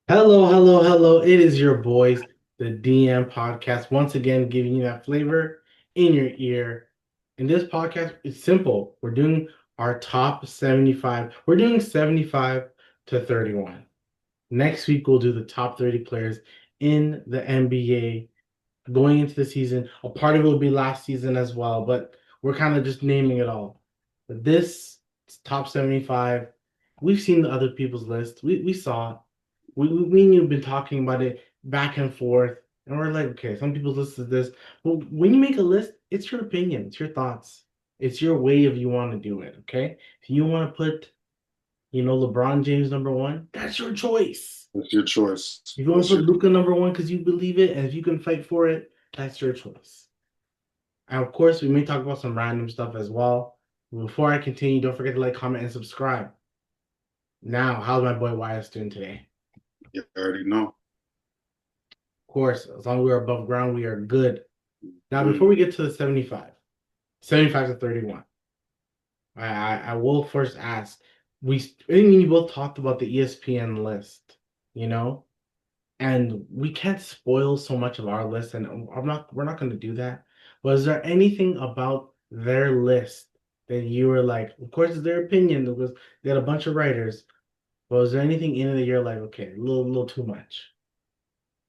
Hello, hello, hello. It is your boys, the DM podcast, once again giving you that flavor in your ear. And this podcast is simple. We're doing our top 75. We're doing 75 to 31. Next week, we'll do the top 30 players in the NBA going into the season. A part of it will be last season as well, but we're kind of just naming it all. But this top 75, we've seen the other people's list. We saw it. We and you've been talking about it back and forth, and we're like, okay, some people's list is this. But when you make a list, it's your opinion, it's your thoughts, it's your way of you want to do it. Okay, if you want to put, LeBron James number one, that's your choice. It's your choice. If you want It's to put your Luca number one because you believe it, and if you can fight for it, that's your choice. And of course, we may talk about some random stuff as well. Before I continue, don't forget to like, comment, and subscribe. Now, how's my boy Wyatt doing today? You already know. Course, as long as we're above ground, we are good. Now, before Mm. we get to the 75 to 31, I will first ask, I mean, you both talked about the ESPN list, you know, and we can't spoil so much of our list, and we're not going to do that. Was there anything about their list that you were like, of course, it's their opinion, because they had a bunch of writers, but was there anything in it that you're like, okay, little too much?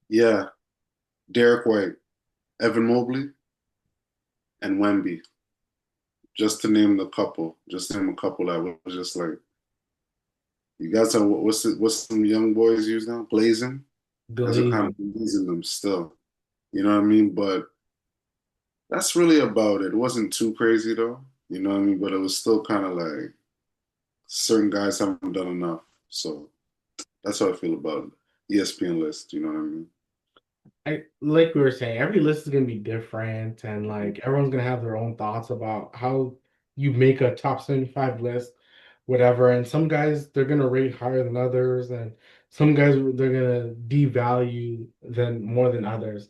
Yeah, Derek White, Evan Mobley, and Wemby. Just to name the couple. Just to name a couple that was just like you guys are what's some young boys use now? Blazing. Guys are kind Glazing. of blazing them still. You know what I mean? But that's really about it. It wasn't too crazy though. You know what I mean? But it was still kind of like certain guys haven't done enough. So that's how I feel about ESPN list. You know what I mean? I like we were saying, every list is gonna be different, and like everyone's gonna have their own thoughts about how you make a top 75 list, whatever. And some guys they're gonna rate higher than others, and some guys they're gonna devalue than more than others.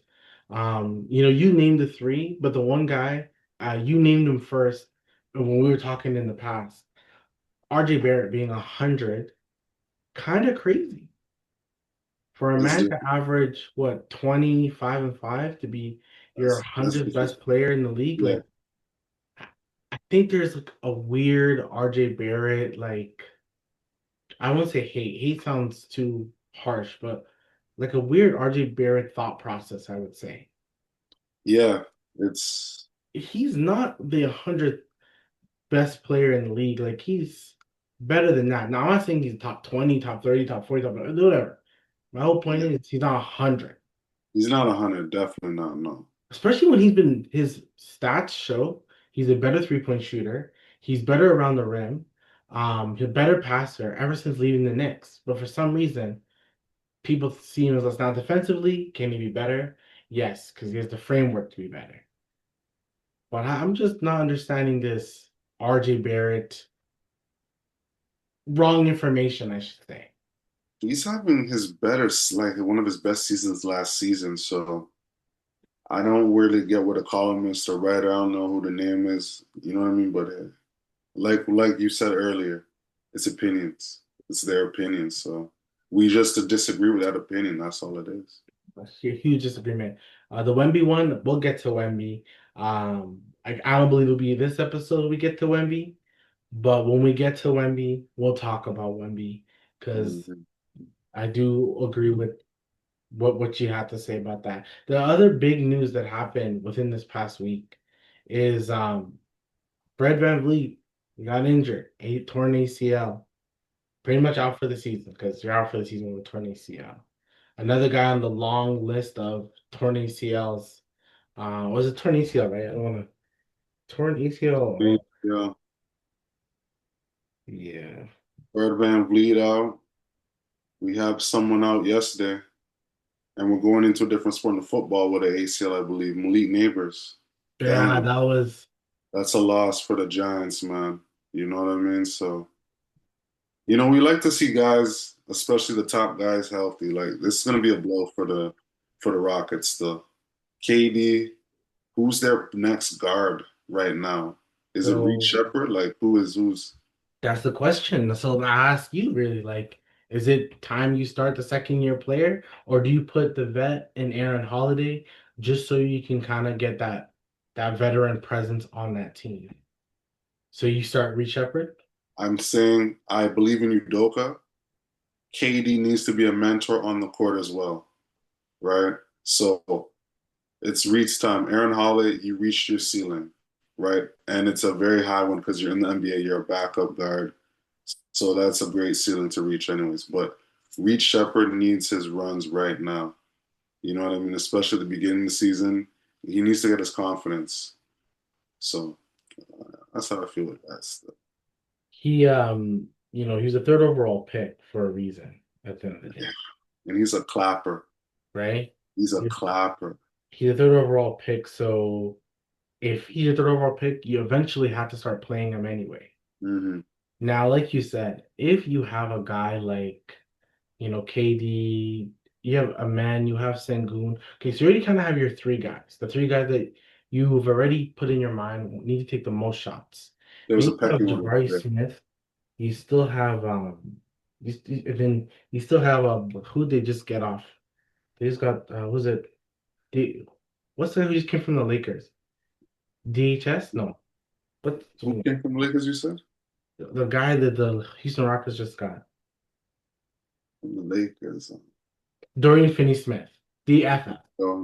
You named the three, but the one guy, you named him first when we were talking in the past. RJ Barrett being 100, kind of crazy. For a It's man just to average what 25 and 5 to be your that's 100th just best player in the league, yeah. like I think there's like a weird RJ Barrett, like I won't say hate. Hate sounds too harsh, but like a weird RJ Barrett thought process, I would say. Yeah, it's He's not the 100th best player in the league. Like he's better than that. Now I'm not saying he's top 20, top 30, top 40, top whatever. My whole point yeah. is he's not 100. He's not 100, definitely not. No. Especially when his stats show he's a better three-point shooter. He's better around the rim. He's a better passer ever since leaving the Knicks. But for some reason, people see him as now defensively. Can he be better? Yes, because he has the framework to be better. But I'm just not understanding this RJ Barrett wrong information, I should say. He's having his better, like one of his best seasons last season. So I don't really get what a columnist or writer. I don't know who the name is. You know what I mean? But like you said earlier, it's opinions. It's their opinions. So we just to disagree with that opinion. That's all it is. Huge disagreement. The Wemby one, we'll get to Wemby. I don't believe it'll be this episode we get to Wemby. But when we get to Wemby, we'll talk about Wemby because Mhm. I do agree with what you have to say about that. The other big news that happened within this past week is Fred VanVleet got injured, torn ACL, pretty much out for the season because you're out for the season with torn ACL. Another guy on the long list of torn ACLs was it torn ACL, right? I don't want to torn ACL. Yeah, Yeah. Bird Van Vliet out. We have someone out yesterday, and we're going into a different sport in football with an ACL, I believe. Malik Neighbors. Yeah, Damn, that was that's a loss for the Giants, man. You know what I mean? So, we like to see guys, especially the top guys, healthy. Like this is gonna be a blow for the Rockets still. KD, who's their next guard right now? Is it Reed so Shepherd? Like who's that's the question. So I ask you really like Is it time you start the second year player, or do you put the vet in Aaron Holiday just so you can kind of get that veteran presence on that team? So you start Reed Shepard? I'm saying I believe in Udoka. KD needs to be a mentor on the court as well, right? So it's Reed's time. Aaron Holiday, you reached your ceiling, right? And it's a very high one because you're in the NBA, you're a backup guard. So that's a great ceiling to reach, anyways. But Reed Shepard needs his runs right now. You know what I mean? Especially at the beginning of the season. He needs to get his confidence. So that's how I feel with that stuff. He was a third overall pick for a reason at the end of the day, And he's a clapper. right? He's a He's clapper. he's a third overall pick, so if he's a third overall pick, you eventually have to start playing him anyway. Hmm. Now, like you said, if you have a guy like, KD, you have a man, you have Sengun. Okay, so you already kind of have your three guys, the three guys that you've already put in your mind need to take the most shots. There's Then a you have pecking order Jabari there. Smith. You still have then you still have who they just get off. They just got who's it? D, what's the guy who just came from the Lakers? DHS? No. But Who came from the Lakers, you said? the guy that the Houston Rockets just got. From the Lakers. Dorian Finney-Smith. DFF.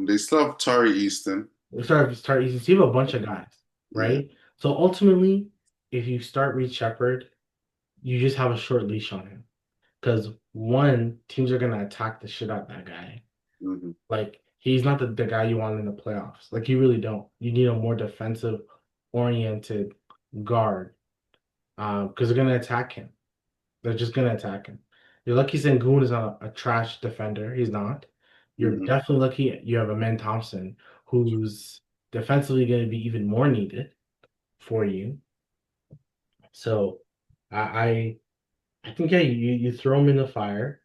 They still have Tari Easton. Start you see have a bunch of guys, Yeah. right? So ultimately, if you start Reed Shepard, you just have a short leash on him. Because one, teams are gonna attack the shit out of that guy. Hmm. Like he's not the guy you want in the playoffs. Like you really don't. You need a more defensive oriented guard. Because they're gonna attack him. They're just gonna attack him. You're lucky Sengun is not a trash defender. He's not. You're Hmm. definitely lucky you have a Man Thompson who's defensively gonna be even more needed for you. So I I think yeah, you throw him in the fire.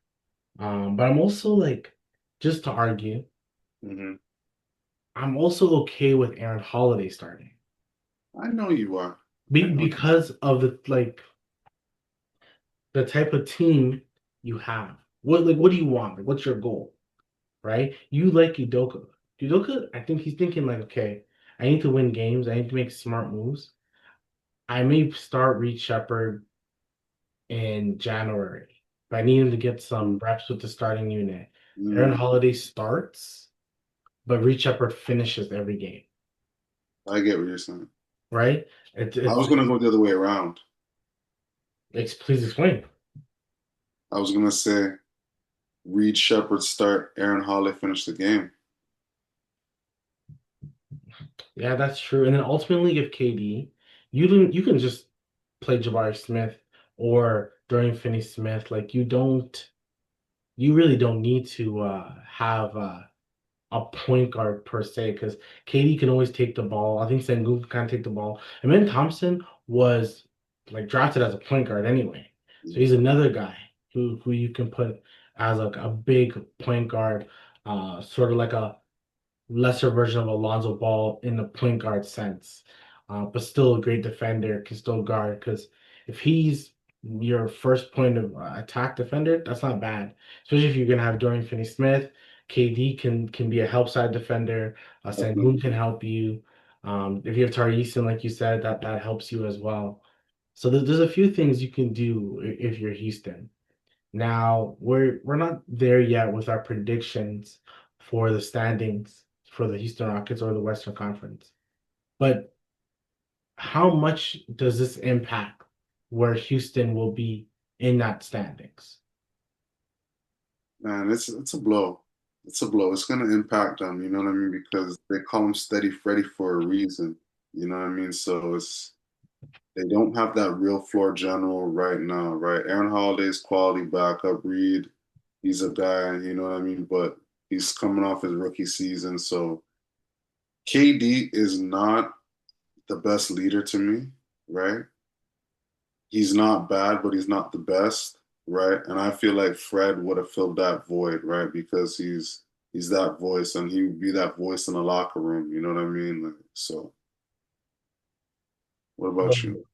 But I'm also like, just to argue, Hmm. I'm also okay with Aaron Holiday starting. I know you are. I know. Because of the type of team you have. What do you want? Like what's your goal? Right? You like Udoka. Udoka, I think he's thinking like, okay, I need to win games, I need to make smart moves. I may start Reed Shepard in January, but I need him to get some reps with the starting unit. Aaron Mm, Holiday starts, but Reed Shepard finishes every game, I get what you're saying. right? I was gonna go the other way around. Please explain. I was gonna say Reed Shepard start, Aaron Holiday finish the game. Yeah, that's true. And then ultimately, if KD, you can just play Jabari Smith or Dorian Finney-Smith. Like you really don't need to have a point guard per se because KD can always take the ball. I think Sengun can kind of take the ball. And then Thompson was like drafted as a point guard anyway, so he's another guy who you can put as like a big point guard, sort of like a lesser version of Alonzo Ball in the point guard sense, but still a great defender, can still guard. Because if he's your first point of attack defender, that's not bad. Especially if you're gonna have Dorian Finney-Smith, KD can be a help side defender. Sengun Definitely. can help you. If you have Tari Eason, like you said, that helps you as well. So there's a few things you can do if you're Houston. Now we're not there yet with our predictions for the standings for the Houston Rockets or the Western Conference. But how much does this impact where Houston will be in that standings? Man, it's a blow. It's a blow. It's gonna impact them, you know what I mean? Because they call him Steady Freddy for a reason. You know what I mean? So it's they don't have that real floor general right now, right? Aaron Holiday's quality backup. Reed, he's a guy, you know what I mean? But he's coming off his rookie season, so KD is not the best leader to me, right? He's not bad, but he's not the best, right? And I feel like Fred would have filled that void, right? Because he's that voice and he would be that voice in the locker room, you know what I mean? Like, so what about you?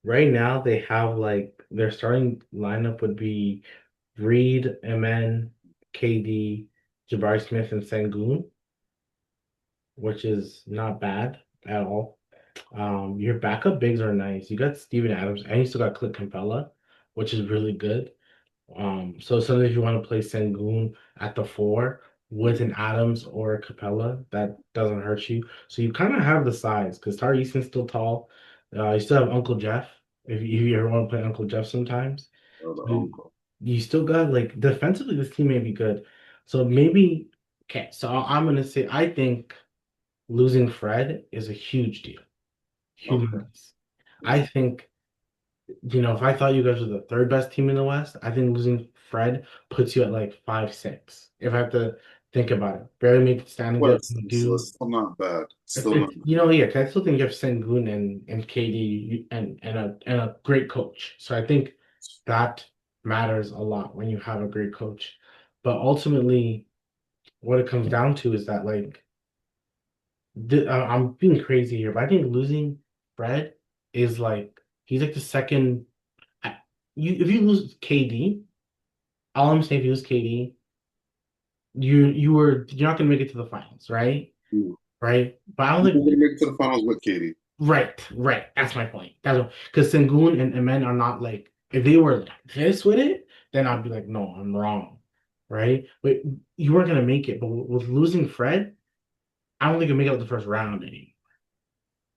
Right now, they have like their starting lineup would be Reed, Amen, KD, Jabari Smith, and Sengun, which is not bad at all. Your backup bigs are nice. You got Steven Adams, and you still got Clint Capella, which is really good. So sometimes if you want to play Sengun at the four with an Adams or a Capella, that doesn't hurt you. So you kind of have the size because Tari Easton's still tall. You still have Uncle Jeff if you ever want to play Uncle Jeff sometimes. The You uncle. you still got like defensively this team may be good. So maybe okay, so I'm gonna say I think losing Fred is a huge deal. Okay. Humongous. I Yeah. think if I thought you guys were the third best team in the West, I think losing Fred puts you at like 5, 6. If I have to think about it, barely make the standings But up. it's, You it's, do. it's still not bad. Still not Yeah, 'cause I still think you have Sengun and KD and a great coach. So I think that matters a lot when you have a great coach. But ultimately, what it comes down to is that like I'm being crazy here, but I think losing Fred is like he's like the second. I- if you lose KD, all I'm saying if you lose KD, you're not gonna make it to the finals, right? bad. Right? But I don't You're think gonna make it to the finals with Katie. right. That's my point. That's because Sengun and Amen are not like if they were like this with it, then I'd be like, no, I'm wrong, right? But you weren't gonna make it. But with losing Fred, I don't think you'll make it out the first round anymore.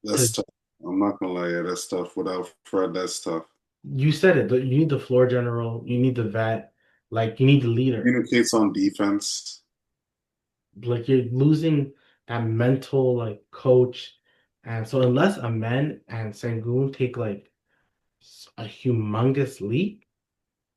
That's Because tough. I'm not gonna lie, yeah, that's tough. Without Fred, that's tough. you said it, you need the floor general, you need the vet, like you need the leader. Communicates on defense. Like you're losing that mental like coach. And so unless Amen and Sengun take like a humongous leap,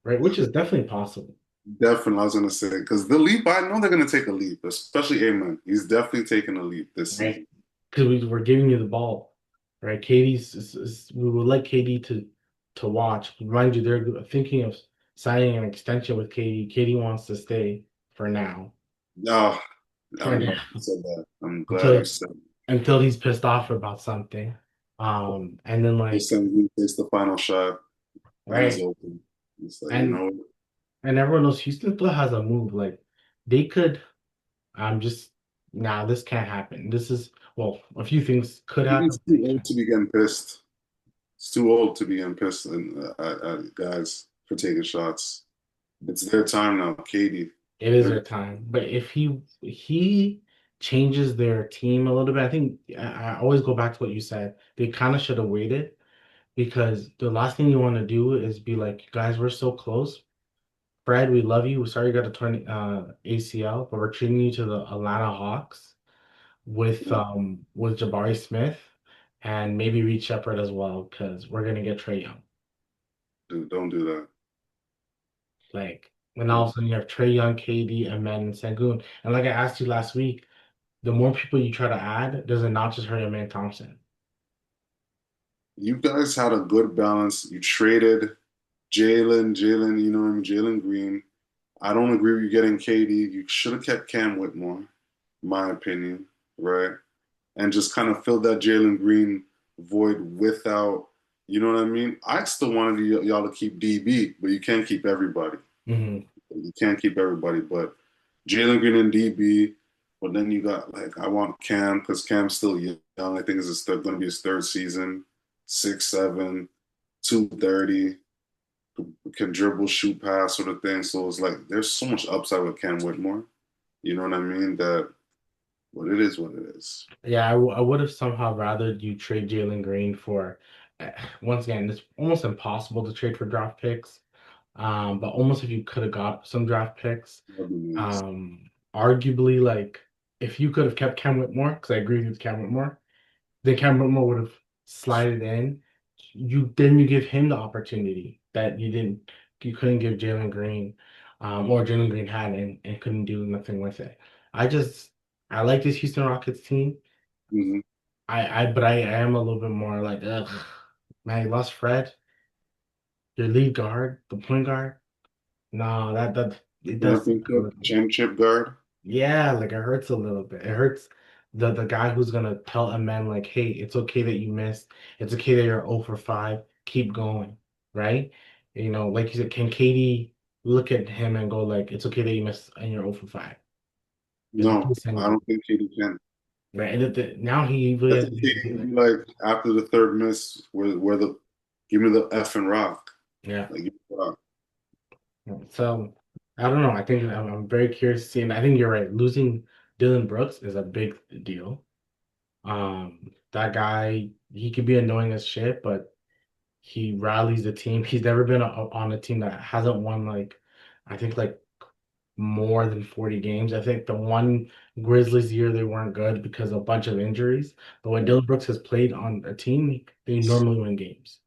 right, which is definitely possible, Definitely, I was gonna say because the leap, I know they're gonna take a leap, especially Amen. He's definitely taking a leap this right? season. Because we're giving you the ball, right? We would like KD to watch. Mind you, they're thinking of signing an extension with KD. KD wants to stay for now. No, For I'm now. glad you said that. I'm glad you Until said until he's pissed off about something. And then the like, same he takes the final shot and he's right. open. It's like, And and everyone knows Houston still has a move. Like they could I'm just nah, this can't happen. This is well, a few things could happen, he's but too it old can't. to be getting pissed. He's too old to be getting pissed at guys for taking shots. It's their time now, Katie. It is They're their time. But if he changes their team a little bit, I think I always go back to what you said. They kind of should have waited because the last thing you want to do is be like, guys, we're so close. Fred, we love you. We're sorry you got a torn ACL, but we're treating you to the Atlanta Hawks with Jabari Smith and maybe Reed Shepard as well, because we're gonna get Trey Young. dude, don't do that. Like, and all of a sudden you have Trey Young, KD, and Man and Sengun. And like I asked you last week, the more people you try to add, does it not just hurt Amen Thompson? You guys had a good balance. You traded Jalen, you know what I mean, Jalen Green. I don't agree with you getting KD. You should have kept Cam Whitmore, my opinion, right? And just kind of filled that Jalen Green void without, you know what I mean? I still wanted y'all to keep DB, but you can't keep everybody. Hmm. You can't keep everybody, but Jalen Green and DB. But then you got like I want Cam because Cam's still young. I think it's going to be his third season, 6'7", 230, can dribble, shoot, pass, sort of thing. So it's like there's so much upside with Cam Whitmore. You know what I mean? That but it is what it is. Yeah, I would have somehow rather you trade Jalen Green for, uh, once again, it's almost impossible to trade for draft picks. But almost if you could have got some draft picks, That'd be nice. arguably like if you could have kept Cam Whitmore, because I agree with Cam Whitmore, then Cam Whitmore would have slided in. You give him the opportunity that you couldn't give Jalen Green, or Jalen Green had and couldn't do nothing with it. I just I like this Houston Rockets team. Mm-hmm. But I am a little bit more like, ugh, man, you lost Fred, your lead guard, the point guard. No, that it does suck a Championship, little. championship guard. Yeah, like it hurts a little bit. It hurts the guy who's gonna tell a man like, hey, it's okay that you missed. It's okay that you're 0 for 5. Keep going, right? Like you said, can Katie? look at him and go like, it's okay that you missed and you're 0 for 5. There's no No, place in I you. don't think KD can. Right. And now he really I has think to be KD like, be like after the third miss, where the give me the effing rock, yeah. like give me the rock. So I don't know. I think I'm very curious to see, and I think you're right. Losing Dylan Brooks is a big deal. That guy, he could be annoying as shit, but he rallies the team. He's never been on a team that hasn't won like, I think like more than 40 games. I think the one Grizzlies year they weren't good because of a bunch of injuries. But when Dylan Brooks has played on a team, they normally win games.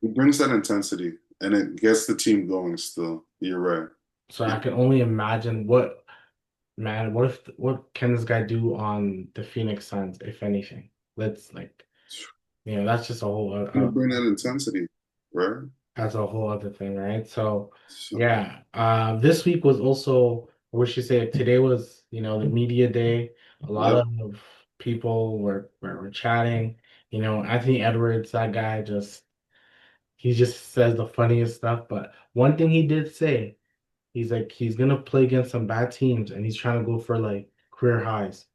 He brings that intensity and it gets the team going still. You're right. So I can only imagine what can this guy do on the Phoenix Suns, if anything? Let's like, that's just a whole Gonna bring that intensity, right? that's a whole other thing, right? So So, yeah, this week was also, what should say, today was, the media day. A lot yep. of people were chatting. Anthony Edwards, that guy he just says the funniest stuff. But one thing he did say, he's like he's gonna play against some bad teams and he's trying to go for like career highs.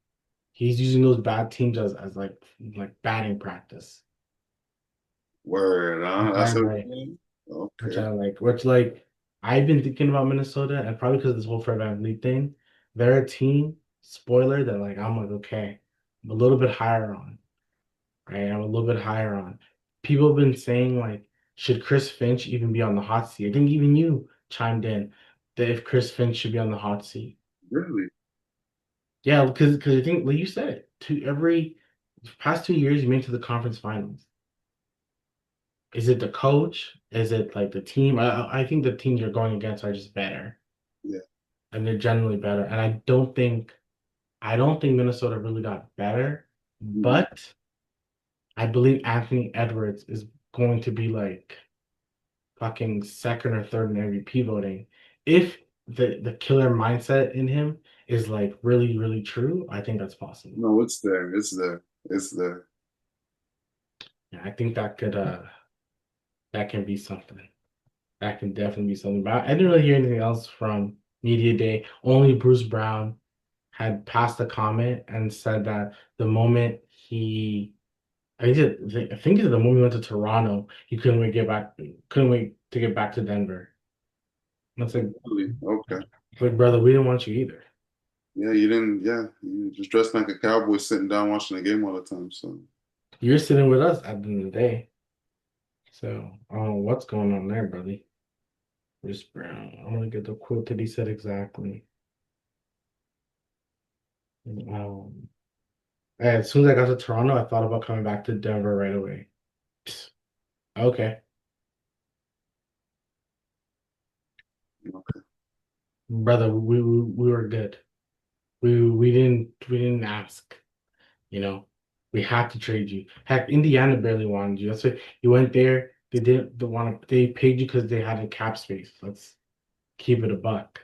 He's using those bad teams as like batting practice. Word, huh? Which I That's like. everything. Which Okay. I like. Which like I've been thinking about Minnesota, and probably because of this whole Fred VanVleet thing, they're a team spoiler that like I'm like, okay, I'm a little bit higher on. Right, I'm a little bit higher on. People have been saying like, should Chris Finch even be on the hot seat? I think even you chimed in that if Chris Finch should be on the hot seat. Really? Yeah, because I think like you said it, every past 2 years you made it to the conference finals. Is it the coach? Is it like the team? I think the teams you're going against are just better, Yeah. and they're generally better. And I don't think Minnesota really got better, Mhm. but I believe Anthony Edwards is going to be like fucking second or third in MVP voting. If the killer mindset in him is like really, really true, I think that's possible. No, it's there. It's there. It's there. Yeah, I think that can be something. That can definitely be something. But I didn't really hear anything else from Media Day. Only Bruce Brown had passed a comment and said that the moment I think the moment he went to Toronto, he couldn't wait to get back to Denver. That's Really? Okay. like, brother, we didn't want you either. Yeah, you didn't. Yeah, you just dressed like a cowboy, sitting down watching the game all the time. So You're sitting with us at the end of the day. So I don't know what's going on there, buddy. Bruce Brown. I'm gonna get the quote that he said exactly. Um, as soon as I got to Toronto, I thought about coming back to Denver right away. Okay, okay. brother, we were good. We didn't ask. You know, we had to trade you. Heck, Indiana barely wanted you. That's why you went there. They didn't want to. They paid you because they had a cap space. Let's keep it a buck.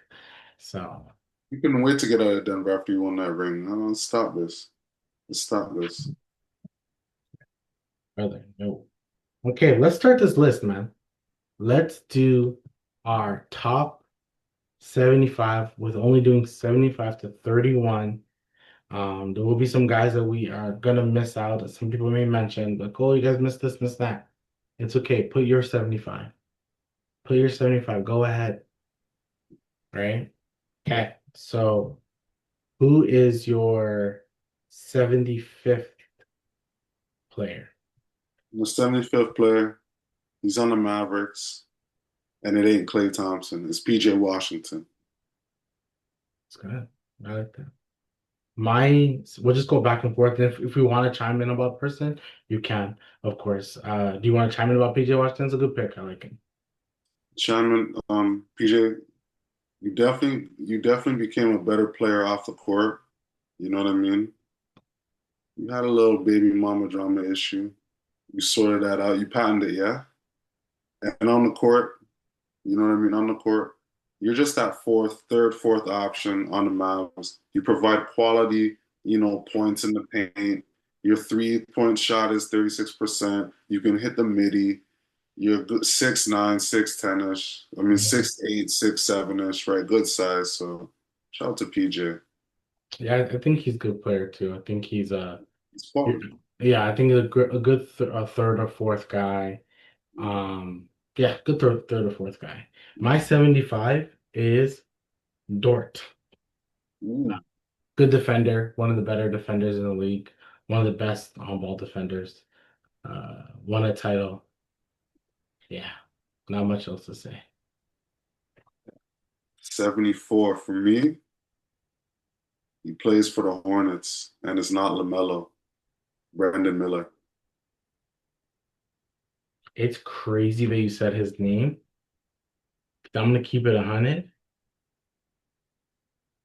So, You couldn't wait to get out of Denver after you won that ring. No, let's stop this. Let's stop this. brother, no. Okay, let's start this list, man. Let's do our top 75 with only doing 75 to 31. There will be some guys that we are gonna miss out that some people may mention, but Cole, you guys missed this, missed that. It's okay. Put your 75. Put your 75. Go ahead. Right? Okay. So who is your 75th player? The 75th player, he's on the Mavericks, and it ain't Klay Thompson. It's PJ Washington. It's good. I like that. We'll just go back and forth. If we want to chime in about person, you can, of course. Do you want to chime in about PJ Washington's a good pick? I like him. Shannon, PJ, you definitely became a better player off the court. You know what I mean? You had a little baby mama drama issue. You sorted that out. You patented it, yeah? And on the court, you know what I mean? On the court, you're just that fourth option on the Mavs. You provide quality, points in the paint. Your 3-point shot is 36%. You can hit the midi. You're good 6'9", 6'10" ish. I mean Yeah, 6'8", 6'7" ish, right? Good size. So shout out to PJ. yeah, I think he's a good player too. I think he's It's fun. yeah, I think he's a good third or fourth guy. Yeah, good third or fourth guy. My 75 is Dort. Ooh, Good defender, one of the better defenders in the league, one of the best on-ball defenders. Won a title. Yeah, not much else to say. 74 for me. He plays for the Hornets, and it's not LaMelo. Brandon Miller. It's crazy that you said his name. I'm gonna keep it 100.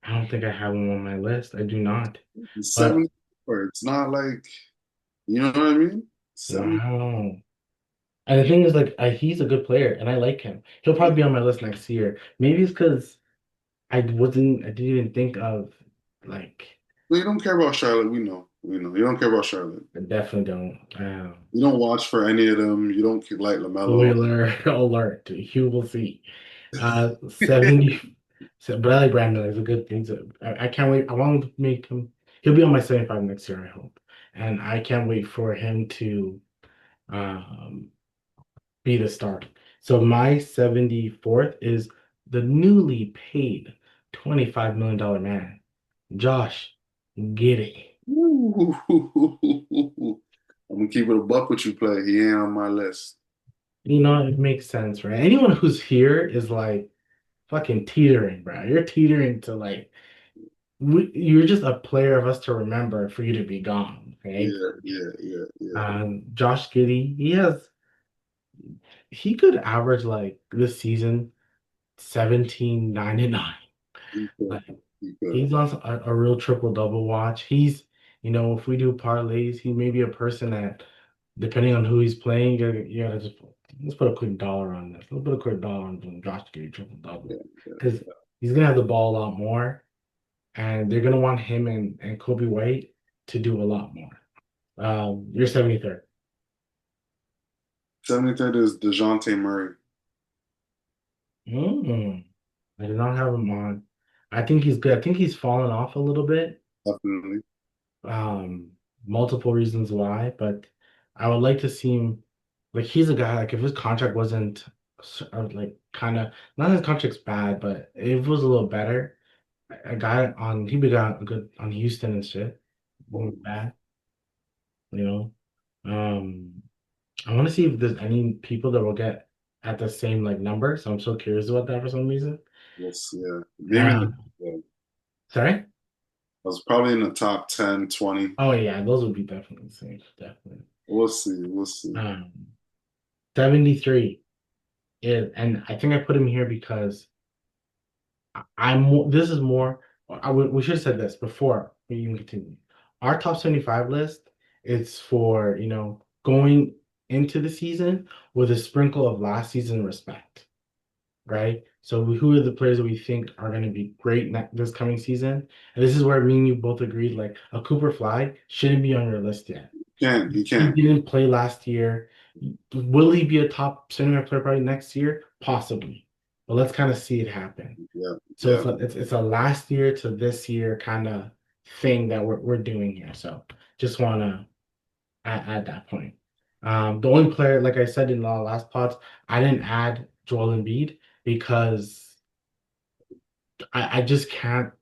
I don't think I have him on my list. I do not. He's But 74. It's not like, you know what I mean? 70. wow. And the thing is, like, he's a good player, and I like him. He'll probably be on my list next year. Maybe it's because I didn't even think of, like, Well, you don't care about Charlotte. We know. We know. You don't care about Charlotte. I definitely don't. You don't watch for any of them. You don't like LaMelo. Spoiler alert. You will see. 70. But I like Brandon. He's a good thing. I can't wait. I want to make him. He'll be on my 75 next year, I hope. And I can't wait for him to um, be the star. So my 74th is the newly paid $25 million man, Josh Giddey. Ooh. I'm gonna keep it a buck with you, play. He ain't on my list. You know, it makes sense, right? Anyone who's here is like fucking teetering, bro. You're teetering to like you're just a player of us to remember for you to be gone, okay? Yeah, yeah, yeah, yeah. Josh Giddey, he could average like this season 17, 9 and 9. He could. Like He could. he's on a real triple double watch. If we do parlays, he may be a person that, depending on who he's playing, you gotta just let's put a quick dollar on this. Let's put a quick dollar on Josh Giddey triple double Yeah, yeah. because he's gonna have the ball a lot more, and they're gonna want him and Kobe White to do a lot more. You're 73rd. 73rd is DeJounte Murray. Mm, I did not have him on. I think he's good. I think he's fallen off a little bit. Definitely. Um, Multiple reasons why, but I would like to see him. Like he's a guy. Like if his contract wasn't like kind of not his contract's bad, but if it was a little better, a guy on he would got good on Houston and shit. Won't bad, you know. Um, I want to see if there's any people that will get at the same like number. So I'm so curious about that for some reason. Yes, yeah. Maybe in Uh, the, yeah. I Sorry? was probably in the top 10, 20. Oh yeah, those would be definitely the same. Definitely. We'll see. We'll see. Um, 73 is, and I think I put him here because this is more. We should have said this before we even continue. Our top 75 list is for, going into the season with a sprinkle of last season respect. Right? So who are the players that we think are going to be great this coming season? And this is where me and you both agreed, like a Cooper Fly shouldn't be on your list yet. Can. He He can. didn't play last year. Will he be a top center player probably next year? Possibly. But let's kind of see it happen. Yeah, So yeah. it's a last year to this year kind of thing that we're doing here. So just want to add that point. The only player, like I said in the last pods, I didn't add Joel Embiid because I just can't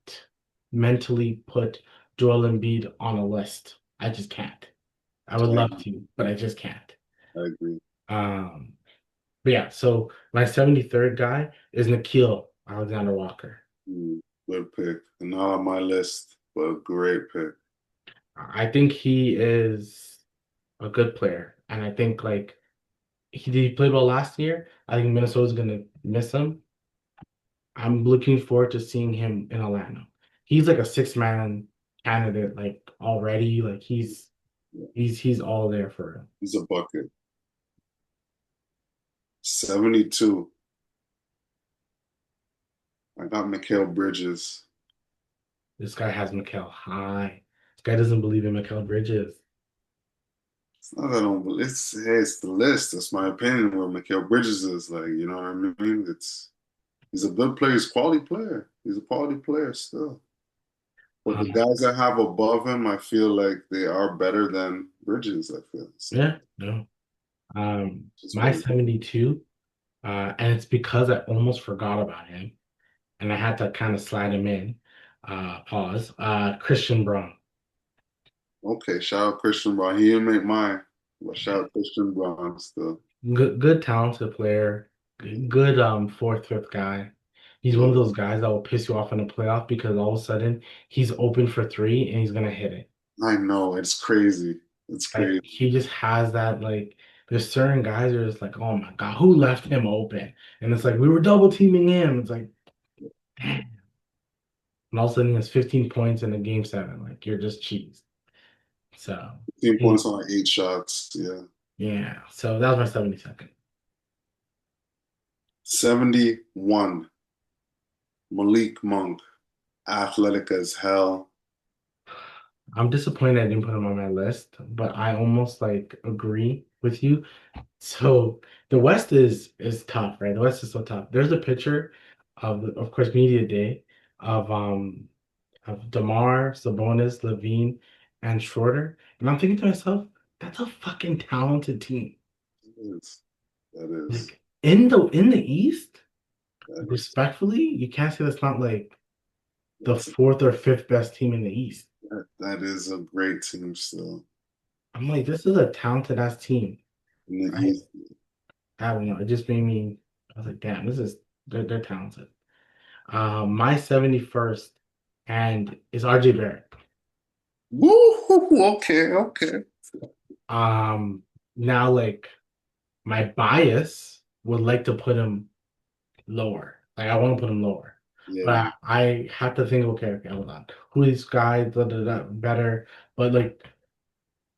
mentally put Joel Embiid on a list. I just can't. I would I, love to, but I just can't. I agree. Um, but yeah, so my 73rd guy is Nikhil Alexander Walker. Good pick. And not on my list, but a great pick. I think he is a good player, and I think like he played well last year. I think Minnesota's gonna miss him. I'm looking forward to seeing him in Atlanta. He's like a six-man candidate, like already. Like he's all there for him. He's a bucket. 72. I got Mikal Bridges. This guy has Mikal high. This guy doesn't believe in Mikal Bridges. not that I don't believe it's hey, it's the list. That's my opinion. Where Mikal Bridges is like, you know what I mean? It's he's a good player. He's a quality player. He's a quality player still. But the Um, guys I have above him, I feel like they are better than Bridges. I feel so. yeah, no. Just My what it, 72, and it's because I almost forgot about him, and I had to kind of slide him in. Pause. Christian Braun. okay, shout out Christian Braun. He didn't make mine, but shout out Christian Braun still. Good, talented player. Good, fourth, fifth guy. He's one Yeah, of those guys that will piss you off in the playoff because all of a sudden he's open for three and he's gonna hit it. I know it's crazy. It's Like crazy. he just has that like. There's certain guys who are just like, oh my God, who left him open? And it's like we were double teaming him. It's like, damn. And all of a sudden he has 15 points in a game seven. Like you're just cheese. So 15 he, points on like 8 shots. Yeah. yeah. So that was my 72nd. 71. Malik Monk, athletic as hell. I'm disappointed I didn't put him on my list, but I almost like agree with you. So the West is tough, right? The West is so tough. There's a picture of course media day of DeMar, Sabonis, Levine, and Schroeder, and I'm thinking to myself, that's a fucking talented team. That is. That is. Like in the East, That is. respectfully, you can't say that's not like the That's fourth or fifth best team in the East. that is a great team still. I'm like, this is a talented ass team, In the right? East, I don't know. It just made me. I was like, damn, they're talented. My 71st and is RJ Barrett. woo, okay, okay. Now like my bias would like to put him lower. Like I want to put him lower. But Yeah, I have to think, okay, hold on. Who are these guys, better. But like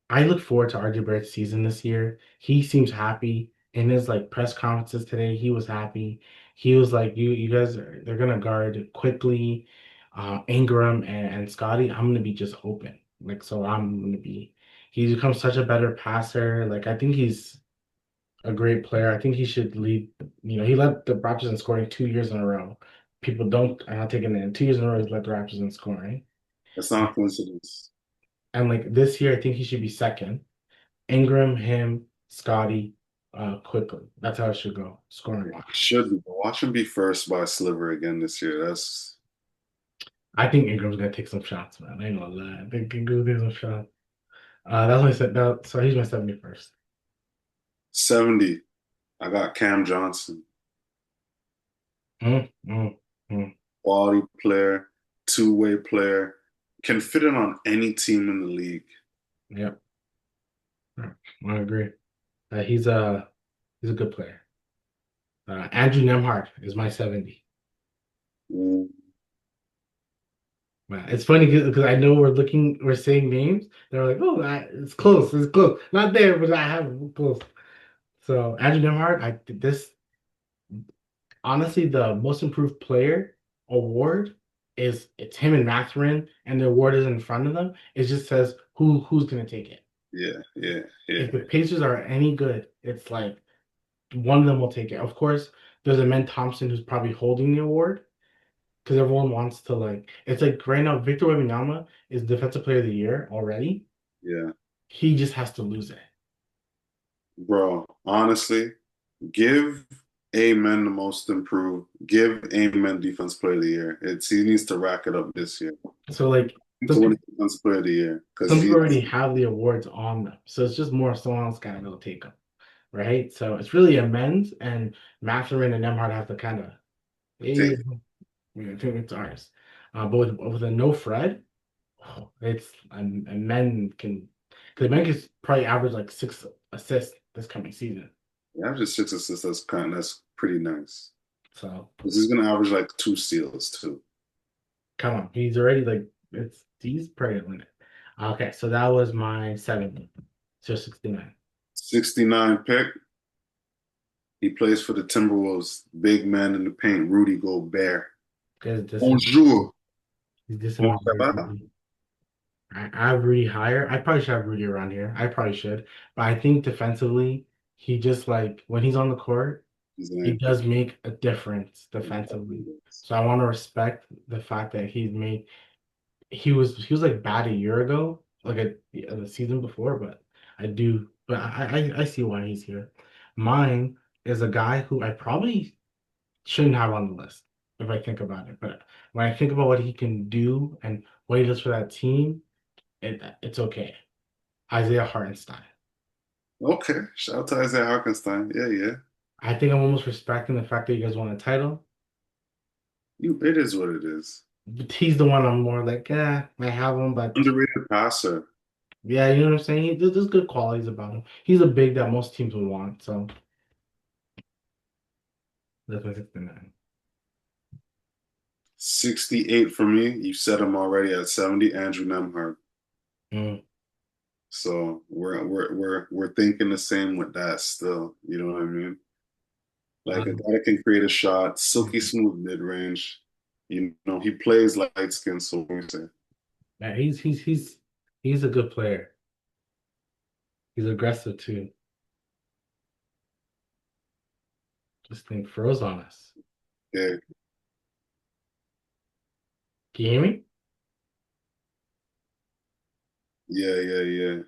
I look forward to RJ Barrett's season this year. He seems happy in his like press conferences today. He was happy. He was like, you guys they're gonna guard quickly, Ingram and Scotty. I'm gonna be just open. Like so I'm gonna be he's become such a better passer. Like I think he's a great player. I think he should lead, he led the Raptors in scoring 2 years in a row. People don't I'm not taking it in 2 years in a row he's led the Raptors in scoring. that's not a coincidence. And like this year I think he should be second. Ingram, him, Scotty, quickly. That's how it should go. Scoring wise. Should be. Watch him be first by a sliver again this year. That's I think Ingram's gonna take some shots, man. I ain't gonna lie. I think Ingram's gonna take some shots. That's what I said. That, so he's my 71st. 70. I got Cam Johnson, Mm, mm, mm. quality player, two-way player, can fit in on any team in the league. Yep. I agree. He's a good player. Andrew Nemhard is my 70. Mm, Man, it's funny because I know we're saying names. They're like, oh, it's close. Not there, but I have close. So Andrew Nemhard, this honestly, the most improved player award it's him and Mathurin, and the award is in front of them. It just says who's gonna take it. yeah, yeah, yeah. If the Pacers are any good, it's like one of them will take it. Of course, there's a Men Thompson who's probably holding the award because everyone wants to like. It's like right now, Victor Wembanyama is Defensive Player of the Year already. Yeah. He just has to lose it. Bro, honestly, give Amen the most improved. Give Amen Defense Player of the Year. He needs to rack it up this year. So like To some win people, Defense Player of the Year because some people he's already have the awards on them, so it's just more someone else gotta go take them. Right? So it's really a men's and Mathurin and Nemhard have to kind of take. think it's ours. But with a no Fred, it's and men can because men can probably average like 6 assists this coming season. Yeah, just 6 assists. That's pretty nice. So 'Cause he's gonna average like 2 steals too. come on, he's already like he's probably gonna win it. Okay, so that was my 70. So 69. 69 pick. He plays for the Timberwolves. Big man in the paint, Rudy Gobert. Because this is Bonjour. this is Comment ça va? I have Rudy higher. I probably should have Rudy around here. I probably should. But I think defensively, he just like when he's on the court, He's he an does make a difference defensively. So I want to respect the fact that he was like bad a year ago, like the season before, but I see why he's here. Mine is a guy who I probably shouldn't have on the list if I think about it. But when I think about what he can do and what he does for that team, it's okay. Isaiah Hartenstein. Okay, shout out to Isaiah Hartenstein. Yeah, yeah. I think I'm almost respecting the fact that you guys won a title. It is what it is. But he's the one I'm more like, I have him, but Underrated passer. yeah, you know what I'm saying? There's good qualities about him. He's a big that most teams would want, so that's my 69. 68 for me. You said him already at 70, Andrew Nemhard. Mm. So we're thinking the same with that still. You know what I mean? Like a Um, guy that can create a shot, silky smooth mid range. You know, he plays light skin, so we say. yeah, he's a good player. He's aggressive too. This thing froze on us. Yeah, Can you hear me? yeah.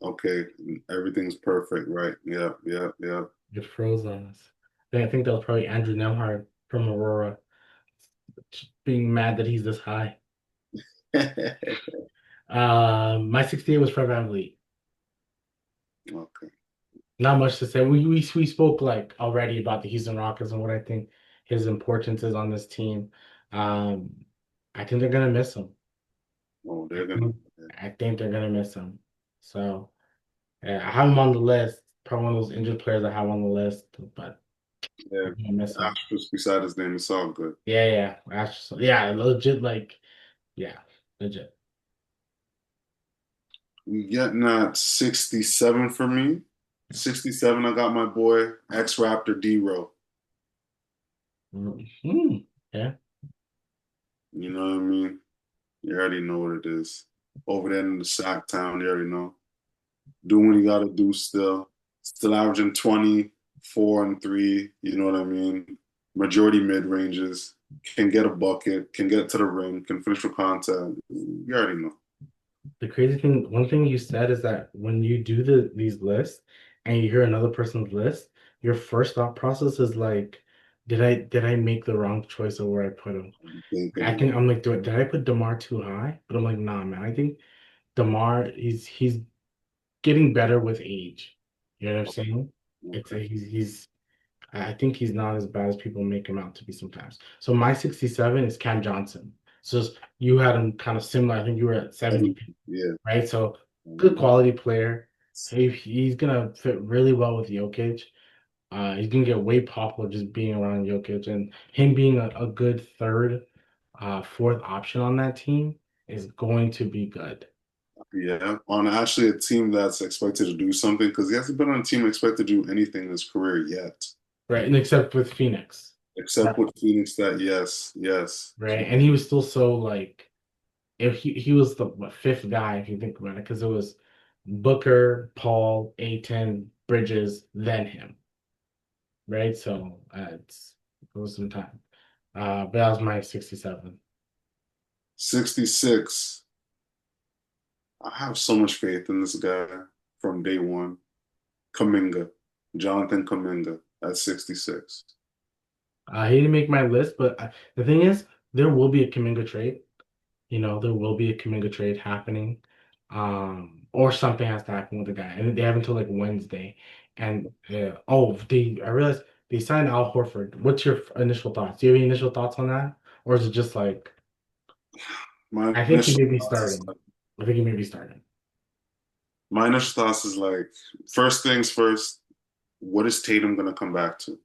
Okay, everything's perfect, right? Yeah, yeah. It froze on us. Then I think that was probably Andrew Nemhard from Aurora just being mad that he's this high. My 68 was Fred VanVleet. Okay. Not much to say. We spoke like already about the Houston Rockets and what I think his importance is on this team. Um, I think they're gonna miss him. Oh, I they're gonna. think, I think they're gonna miss him. So yeah, I have him on the list. Probably one of those injured players I have on the list, but Yeah, they're gonna miss him. asterisk beside his name. It's all good. Yeah. Yeah, legit. Like, yeah, legit. We getting at 67 for me. 67, I got my boy, ex-Raptor D-Row. Mhm. Yeah. You know what I mean? You already know what it is. Over there in the sack town, you already know. Doing what you gotta do still. Still averaging 24 and 3, you know what I mean? Majority mid-ranges. Can get a bucket, can get to the rim, can finish with contact. You already know. The crazy thing, one thing you said is that when you do these lists and you hear another person's list, your first thought process is like, did I make the wrong choice of where I put him? I Thinking, think I'm like, did I put DeMar too high? But I'm like, nah, man. I think DeMar he's getting better with age. You know what I'm saying? It's okay. a, he's I think he's not as bad as people make him out to be sometimes. So my 67 is Cam Johnson. So you had him kind of similar. I think you were at 70, Yeah. right? So good quality player. He's gonna fit really well with Jokic. He's gonna get way popular just being around Jokic, and him being a good third, fourth option on that team is going to be good. Yeah, on actually a team that's expected to do something because he hasn't been on a team expected to do anything in his career yet, Right, and except with Phoenix. except Right. with Phoenix. That yes. Right, and he was still so like if he was the fifth guy if you think about it, because it was Booker, Paul, Aiton, Bridges, then him. Right, so it was some time. But that was my 67. 66. I have so much faith in this guy from day one. Kuminga, Jonathan Kuminga at 66. He didn't make my list, but the thing is, there will be a Kuminga trade. There will be a Kuminga trade happening, or something has to happen with the guy, and they have until like Wednesday. And I realized they signed Al Horford. What's your initial thoughts? Do you have any initial thoughts on that, or is it just like My I think he initial may be thoughts is starting. like, I think he may be starting. my initial thoughts is like, first things first, what is Tatum gonna come back to?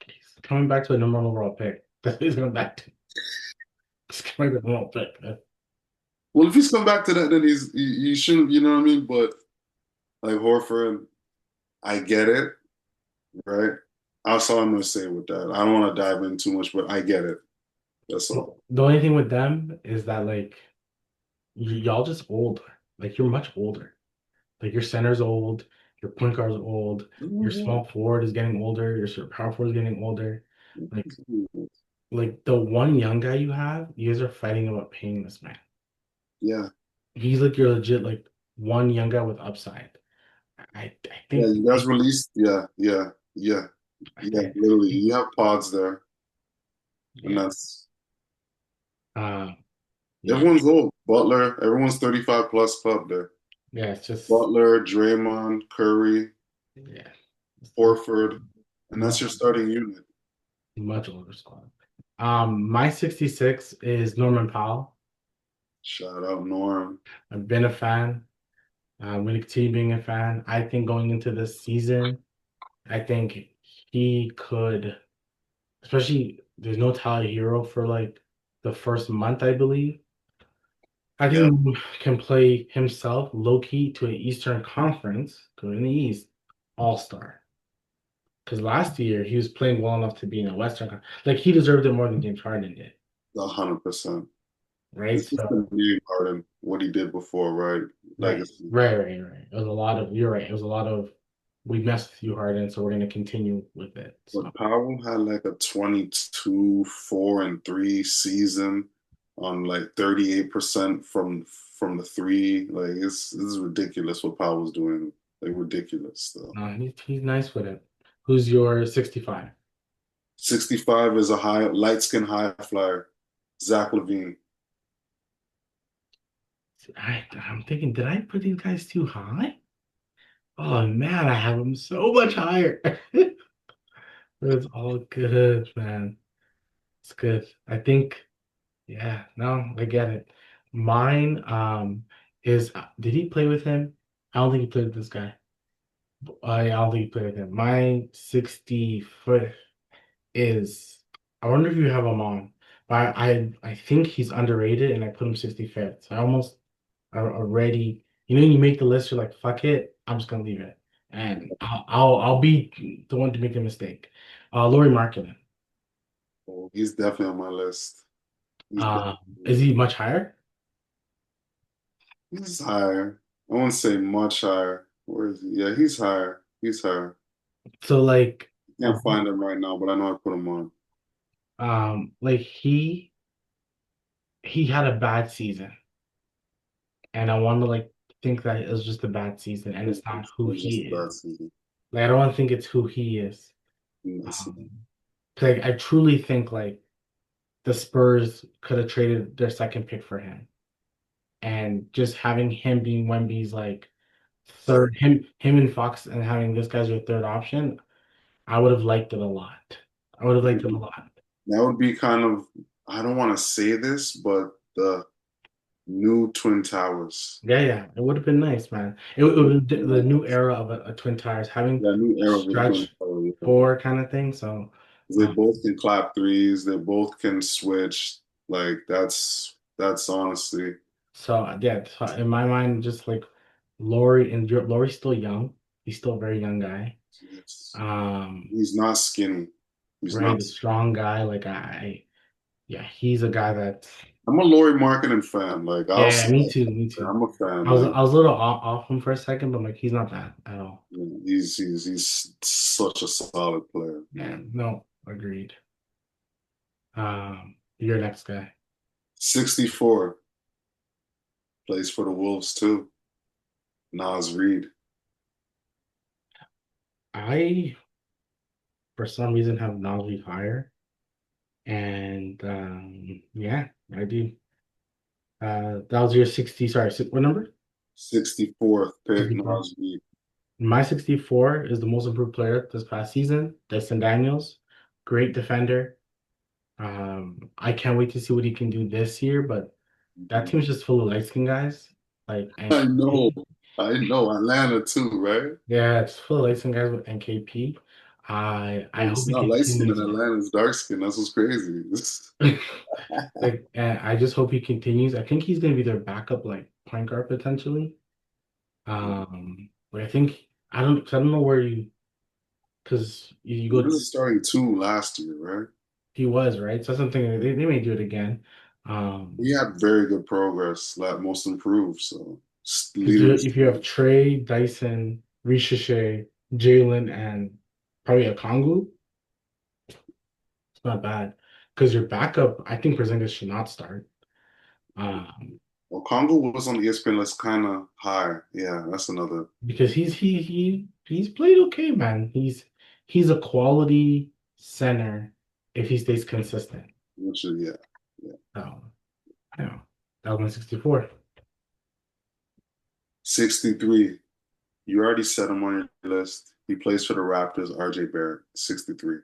He's coming back to a number one overall pick. That's what he's going back to. He's coming back to a number one pick. Well, if he's come back to that, then he shouldn't, you know what I mean? But like Horford, I get it, right? That's all I'm gonna say with that. I don't want to dive in too much, but I get it. That's all. The only thing with them is that like y'all just old. Like you're much older. Like your center's old, your point guard's old, your Mhm. small forward is getting older, your sort of power forward is getting older. Like the one young guy you have, you guys are fighting about paying this man. Yeah, He's like your legit like one young guy with upside. I yeah. think You guys released. Yeah, yeah, yeah, I yeah. think Literally, you have pods there, and yeah. that's Uh yeah. everyone's old. Butler, everyone's 35 plus club there. Yeah, it's just Butler, Draymond, Curry, yeah. It's Horford, and that's much your starting unit. much older squad. My 66 is Norman Powell. Shout out Norm. I've been a fan. I'm going to continue being a fan. I think going into this season, I think he could, especially there's no Tyler Hero for like the first month, I believe. I Yeah, think he can play himself low key to an Eastern Conference, go in the East, All Star. Because last year he was playing well enough to be in a Like he deserved it more than James Harden did, 100%. right? It's just So the name Harden, what he did before, right? right, Legacy. right. It was a lot of. You're right. It was a lot of. We messed with you, Harden, so we're going to continue with it. So But Powell had like a 22, 4 and 3 season on like 38% from the three. Like this is ridiculous what Powell's doing. Like ridiculous though. no, he's nice with it. Who's your 65? 65 is a high light skin high flyer. Zach Levine. I'm thinking, did I put these guys too high? Oh man, I have them so much higher. It's all good, man. It's good. I think, yeah, no, I get it. Mine, is did he play with him? I don't think he played with this guy. I don't think he played with him. My 60 foot is, I wonder if you have him on. But I think he's underrated and I put him 65th. So I almost are already, when you make the list, you're like, fuck it, I'm just gonna leave it. And I'll be the one to make the mistake. Laurie Markkinen. Oh, he's definitely on my list. He's Uh, is definitely he much higher? he's higher. I won't say much higher. Where is he? Yeah, he's higher. He's higher. So like Can't find him right now, but I know I put him on. like he had a bad season. And I want to like think that it was just a bad season and it's not who It's he just a is. bad season. Like I don't want to think it's who he is. It's Um, 'Cause I truly think like the Spurs could have traded their second pick for him. And just having him being Wemby's like third. third, him and Fox and having this guy's your third option, I would have liked it a lot. I would have liked it a lot. That would be kind of, I don't want to say this, but the new Twin Towers. Yeah, it would have been nice, man. It would have been the new era of a Twin Tires having That new a era of the Twin stretch Towers. Yeah. four kind of thing. So, They both can clap threes. They both can switch. Like that's honestly. yeah, so in my mind, just like Laurie and Laurie's still young. He's still a very young guy. Yes. Um, He's not skinny. He's right, not. a strong guy. Like yeah, he's a guy that. I'm a Laurie Marketing fan. Like I'll Yeah, say me too, me that. too. I'm a fan. I Like was a little off him for a second, but like he's not that at all. he's such a solid player. Yeah, no, agreed. Your next guy. 64 plays for the Wolves too. Nas Reed. I for some reason have Najee higher, and yeah, I do. That was your 60. Sorry, what number? 64th pick, 64. Nas Reed. My 64 is the most improved player this past season. Destin Daniels, great defender. I can't wait to see what he can do this year, but that team's just full of light skinned guys. Like I know, NKP. I know. Atlanta too, right? Yeah, it's full of light skinned guys with NKP. I hope It's he not light skin in continues Atlanta, it's dark skin. That's what's crazy. it. Like, and I just hope he continues. I think he's gonna be their backup, like point guard potentially. But I think I don't, 'cause I don't know where because you He go. was starting two last year, right? He was right, so that's something they may do it again. He had very good progress, like most improved. So Because leader. if you have Trey, Dyson, Ricochet, Jalen, and probably a Kongu, it's not bad. Because your backup, I think Porzingis should not start. Um, Well, Congo was on the ESPN list kind of high. Yeah, that's another. because he's played okay, man. He's a quality center if he stays consistent. Which is, yeah, yeah. So, yeah, that was my 64. 63. You already set him on your list. He plays for the Raptors. RJ Barrett, 63.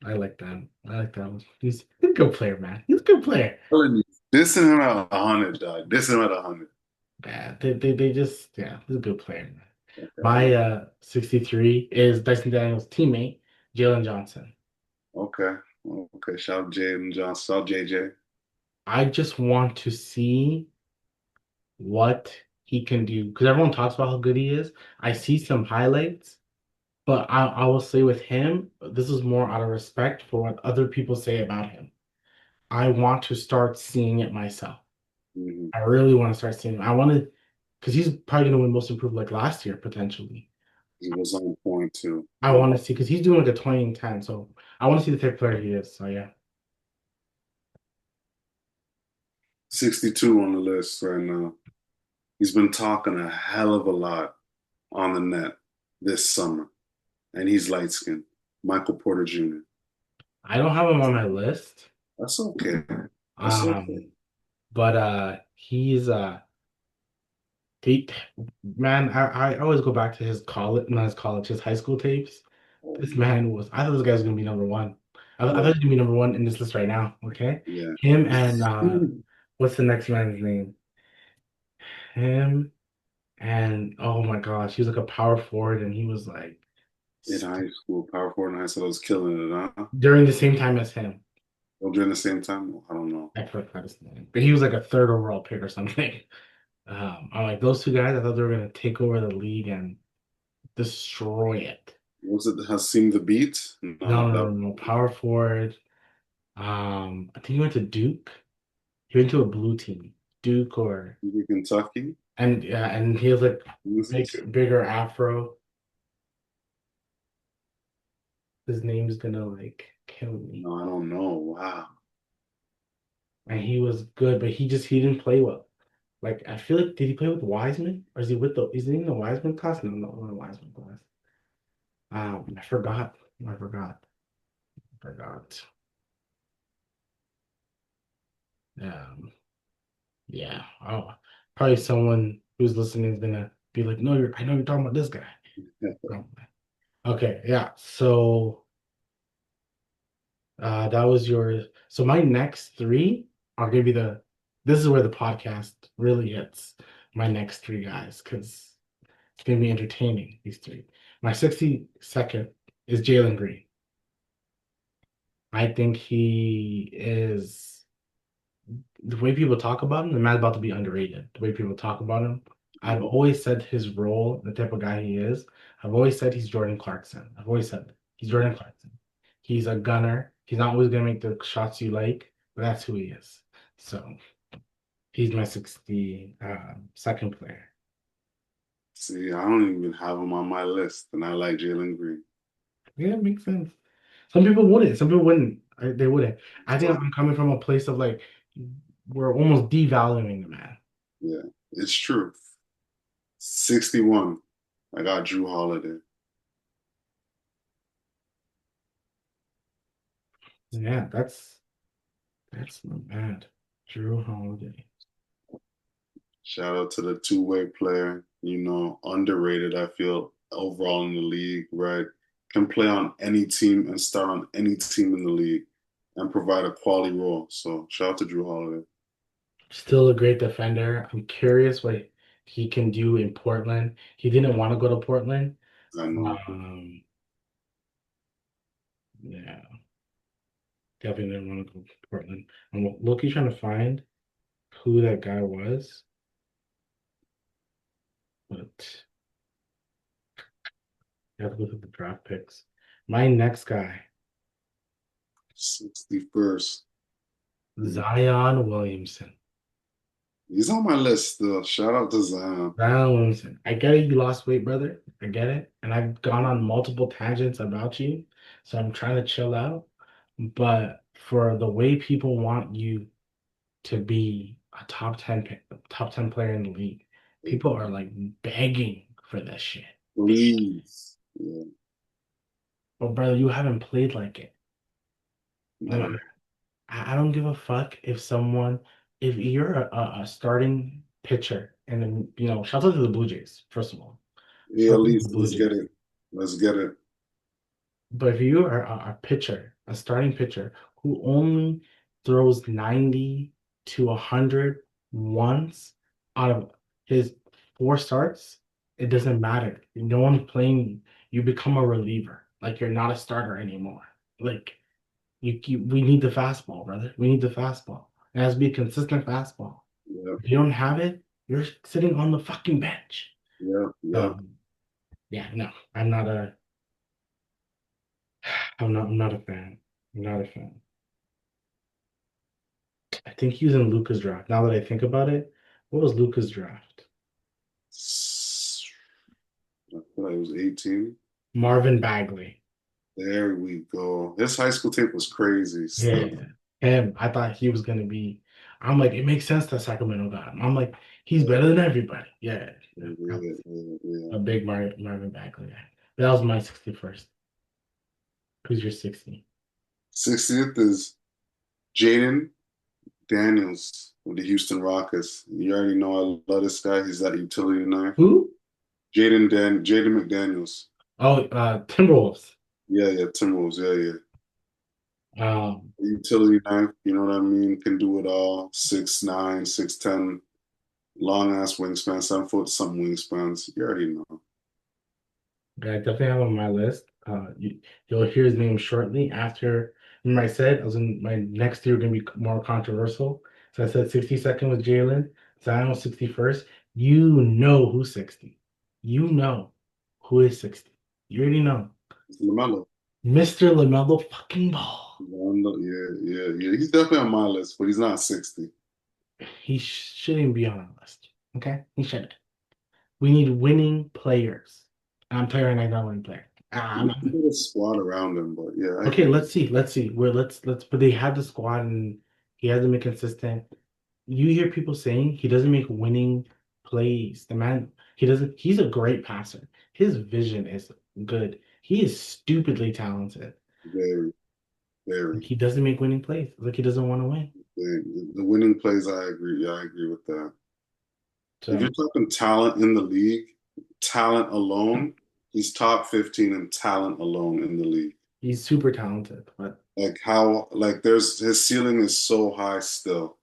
I like that. I like that one. He's a good player, man. He's a good player. Telling you, dissing him at 100, dog. Dissing him at 100. Yeah, they just he's a good player, man. My 63 is Dyson Daniels' teammate, Jalen Johnson. Okay. Okay. Shout out Jaden Johnson. Shout out JJ. I just want to see what he can do because everyone talks about how good he is. I see some highlights, but I will say with him, this is more out of respect for what other people say about him. I want to start seeing it myself. Mhm. I really want to start seeing it. I want to, because he's probably going to win most improved like last year, potentially. He was on point too. I want to see, because he's doing like a 20 and 10. So I want to see the type of player he is. So yeah. 62 on the list right now. He's been talking a hell of a lot on the net this summer, and he's light skinned. Michael Porter Jr. I don't have him on my list. That's okay. That's okay. Um, but he's he man, I always go back to his college, not his college, his high school tapes. This man was, I thought this guy was gonna be number one. I thought Yeah, he was gonna be number one in this list right now. Okay. yeah. Him and what's the next man's name? Him and oh my gosh, he was like a power forward and he was like In high school, power forward in high school, I was killing it, huh? during the same time as him. Well, during the same time, I don't know. I forgot his name. But he was like a third overall pick or something. I'm like those two guys, I thought they were gonna take over the league and destroy it. Was it Hasim the Beat? No, No, no, that no, no. Power forward. I think he went to Duke. He went to a blue team, Duke or was Kentucky. and yeah, and he has like Kansas? bigger afro. His name's gonna like kill me. No, I don't know. Wow. And he was good, but he didn't play well. Like I feel like did he play with Wiseman or is he in the Wiseman class? No, not the Wiseman class. I forgot. I forgot. I forgot. Um, yeah. Oh, probably someone who's listening is gonna be like, no, I know you're talking about this guy. Oh, okay, yeah. So that was yours. So my next three, I'll give you this is where the podcast really hits my next three guys because it's gonna be entertaining, these three. My 62nd is Jalen Green. I think he is the way people talk about him, the man's about to be underrated. The way people talk about him. I've always said his role, the type of guy he is, I've always said he's Jordan Clarkson. I've always said he's Jordan Clarkson. He's a gunner. He's not always gonna make the shots you like, but that's who he is. So he's my 62nd player. See, I don't even have him on my list, and I like Jalen Green. Yeah, it makes sense. Some people wouldn't. Some people wouldn't. They wouldn't. I think So, I'm coming from a place of like we're almost devaluing the man. yeah, it's true. 61. I got Drew Holiday. Yeah, that's not bad. Drew Holiday. Shout out to the two-way player, underrated, I feel, overall in the league, right? Can play on any team and start on any team in the league and provide a quality role. So shout out to Drew Holiday. Still a great defender. I'm curious what he can do in Portland. He didn't want to go to Portland. I know. Um, yeah, definitely didn't want to go to Portland. I'm looking trying to find who that guy was, but I have to look at the draft picks. My next guy, 61st. Zion Williamson. He's on my list still. Shout out to Zion. Zion Williamson. I get it. You lost weight, brother. I get it. And I've gone on multiple tangents about you. So I'm trying to chill out. But for the way people want you to be a top 10 player in the league, people are like begging for that shit. Please. Yeah, But brother, you haven't played like it. never. Um, I don't give a fuck if you're a starting pitcher, and then, shout out to the Blue Jays, first of all. Yeah, Shout at out to the least Blue let's get Jays. it. Let's get it. But if you are a pitcher, a starting pitcher who only throws 90 to 100 once out of his four starts, it doesn't matter. No one's playing you. You become a reliever. Like you're not a starter anymore. Like we need the fastball, brother. We need the fastball. It has to be a consistent fastball. Yeah, If you don't have it, you're sitting on the fucking bench. yeah, yeah. Um, yeah, no, I'm not a, I'm not a fan. I'm not a fan. I think he was in Luca's draft. Now that I think about it, what was Luca's draft? I feel like it was 18. Marvin Bagley. There we go. His high school tape was crazy Yeah, stuff. him. I thought he was gonna be. I'm like, it makes sense that Sacramento got him. I'm like, he's Yeah, better than everybody. Yeah, yeah. I yeah, was yeah, yeah. a big Marvin Bagley guy. But that was my 61st. Who's your 60? 60th is Jaden Daniels with the Houston Rockets. You already know I love this guy. He's that utility knife. Who? Jaden McDaniels. Oh, Timberwolves. Yeah, yeah, Timberwolves. Yeah, yeah. Um, Utility knife, you know what I mean? Can do it all. 6'9", 6'10", long ass wingspan, 7 foot some wingspans. You already know. I definitely have on my list. You'll hear his name shortly after. Remember, I said I was in my next year going to be more controversial. So I said 62nd was Jalen, Zion was 61st. You know who's 60. You know who is 60. You already know. It's LaMelo. Mr. LaMelo fucking Ball. Yeah, yeah, yeah. He's definitely on my list, but he's not 60. He shouldn't be on our list. Okay? He shouldn't. We need winning players. I'm tired of not winning player. I'm You not. can put a squad around him, but yeah, I Okay, agree. let's see. Let's see. Let's but they have the squad and he hasn't been consistent. You hear people saying he doesn't make winning plays. The man, he doesn't, he's a great passer. His vision is good. He is stupidly talented. Very, Like very. he doesn't make winning plays. Like he doesn't want to win. The winning plays, I agree. Yeah, I agree with that. If you're So talking talent in the league, talent alone, he's top 15 in talent alone in the league. he's super talented, but There's his ceiling is so high still.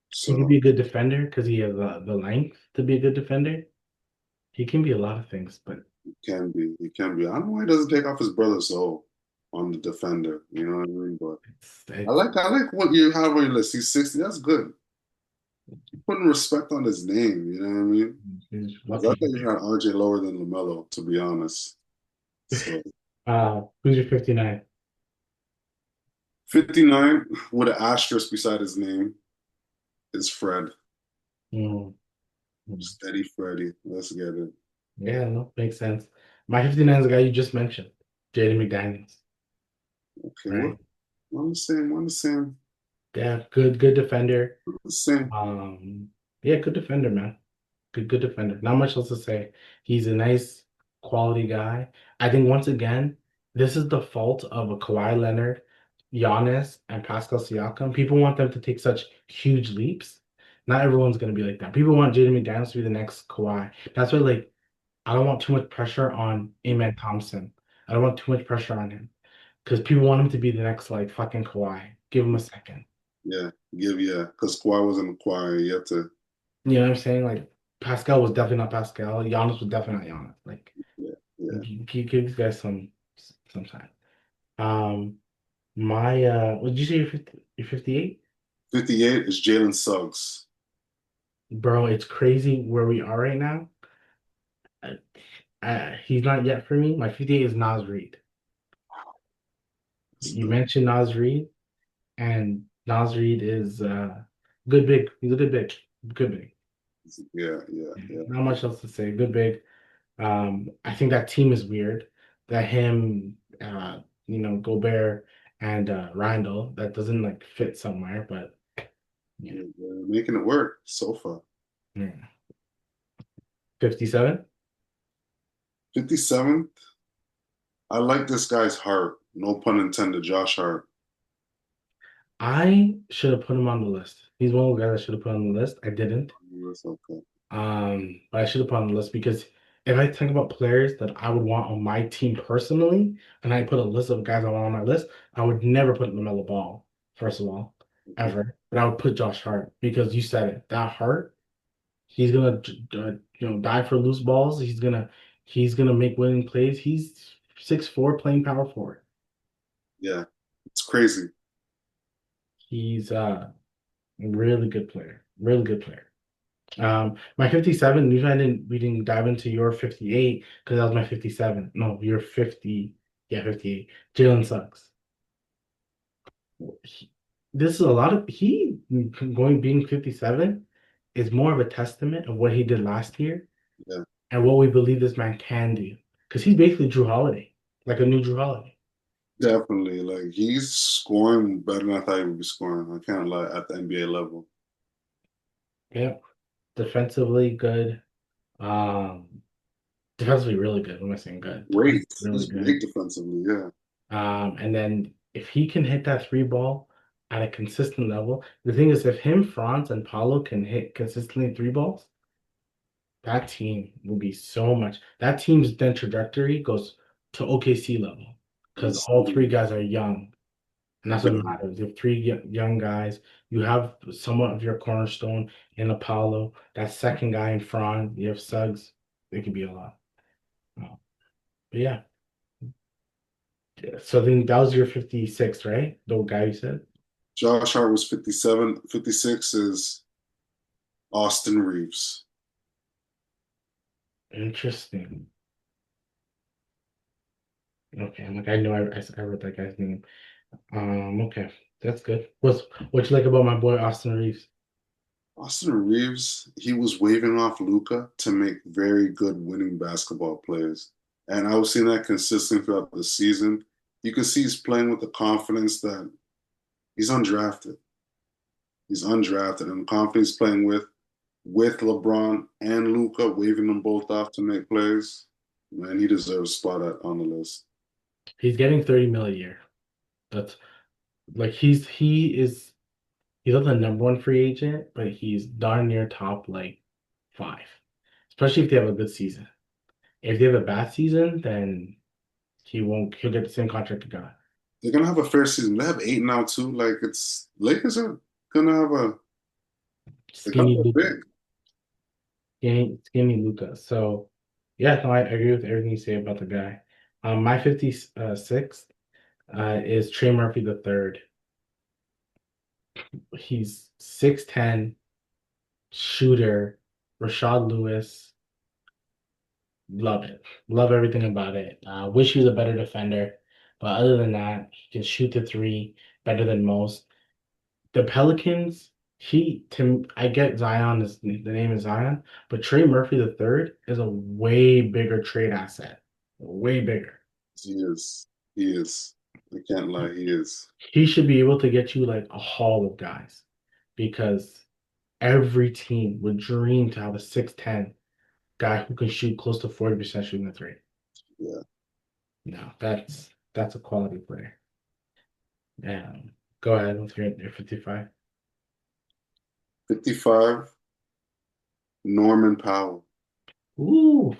he can be So a good defender because he has the length to be a good defender. He can be a lot of things, but he can be. I don't know why he doesn't take off his brother's soul on the defender. You know what I mean? But it's I like what you have on your list. He's 60. That's good. You're putting respect on his name. You know what I mean? he's 'Cause I thought lucky. you had RJ lower than LaMelo, to be honest. So Who's your 59? 59 with an asterisk beside his name is Fred. Mm. Steady Freddy. Let's get it. Yeah, no, makes sense. My 59 is the guy you just mentioned, Jaden McDaniels, Okay, what? right? One the same. One the same. Yeah, good defender. One the same. Um, yeah, good defender, man. Good defender. Not much else to say. He's a nice quality guy. I think once again, this is the fault of a Kawhi Leonard, Giannis, and Pascal Siakam. People want them to take such huge leaps. Not everyone's gonna be like that. People want Jaden McDaniels to be the next Kawhi. That's why, like, I don't want too much pressure on Amen Thompson. I don't want too much pressure on him because people want him to be the next like fucking Kawhi. Give him a second. Yeah, because Kawhi wasn't Kawhi. You have to. You know what I'm saying? Like Pascal was definitely not Pascal. Giannis was definitely not Giannis. Like Yeah, yeah. give these guys some time. Um, my what did you say? You're 58, 58 is Jalen Suggs. bro. It's crazy where we are right now. He's not yet for me. My 58 is Nas Reed. It's You good. mentioned Nas Reed, and Nas Reed is good big. He's a good big. Good big. Yeah, yeah, Yeah, yeah. not much else to say. Good big. I think that team is weird. That him, Gobert and Randall, that doesn't like fit somewhere, but yeah. They're making it work so far. Yeah. 57. 57th. I like this guy's heart. No pun intended, Josh Hart. I should have put him on the list. He's one of the guys I should have put on the list. I didn't. That's okay. But I should have put on the list because if I think about players that I would want on my team personally, and I put a list of guys I want on my list, I would never put LaMelo Ball, first of all, Okay. ever. But I would put Josh Hart because you said it. That Hart, he's gonna die for loose balls. He's gonna make winning plays. He's 6'4" playing power forward. Yeah, it's crazy. He's a really good player. Really good player. My 57, we didn't dive into your 58 because that was my 57. No, your 50, yeah, 58. Jalen Suggs. He, this is a lot of he going being 57 is more of a testament of what he did last year Yeah, and what we believe this man can do. Because he's basically Drew Holiday, like a new Drew Holiday. definitely. Like he's scoring better than I thought he would be scoring. I can't lie at the NBA level. Yeah. Defensively good. Um, defensively really good. What am I saying good? Great. Really He's good. great defensively. Yeah, And then if he can hit that three ball at a consistent level, the thing is, if him, Franz, and Paulo can hit consistently three balls, that team will be so much. That team's then trajectory goes to OKC level because he's all three guys are young, and that's what definitely. matters. You have three young guys. You have somewhat of your cornerstone in Apollo. That second guy in Franz, you have Suggs. It could be a lot. But yeah. So then that was your 56, right? The guy you said? Josh Hart was 57. 56 is Austin Reeves. Interesting. Okay, I'm like I know I read that guy's name. Okay, that's good. What you like about my boy Austin Reeves? Austin Reeves, he was waving off Luca to make very good winning basketball plays. And I was seeing that consistently throughout the season. You can see he's playing with the confidence that he's undrafted. He's undrafted and the confidence playing with LeBron and Luca, waving them both off to make plays. Man, he deserves a spot on the list. He's getting 30 mil a year. That's like he's not the number one free agent, but he's darn near top like five. Especially if they have a good season. If they have a bad season, then he'll get the same contract he got. They're gonna have a fair season. They have 8 now too. Like it's Lakers are gonna have they're coming Skinny up Luca. big. Skinny Luca. So yeah, no, I agree with everything you say about the guy. My 56 is Trey Murphy the third. He's 6'10", shooter, Rashad Lewis. Love it. Love everything about it. Wish he was a better defender. But other than that, he can shoot the three better than most. The Pelicans, I get Zion is the name is Zion, but Trey Murphy the third is a way bigger trade asset. Way bigger. He is. He is. I can't lie. He is. He should be able to get you like a haul of guys because every team would dream to have a 6'10" guy who can shoot close to 40% shooting the three. Yeah. No, that's a quality player. Go ahead with your 55. 55, Norman Powell. Ooh,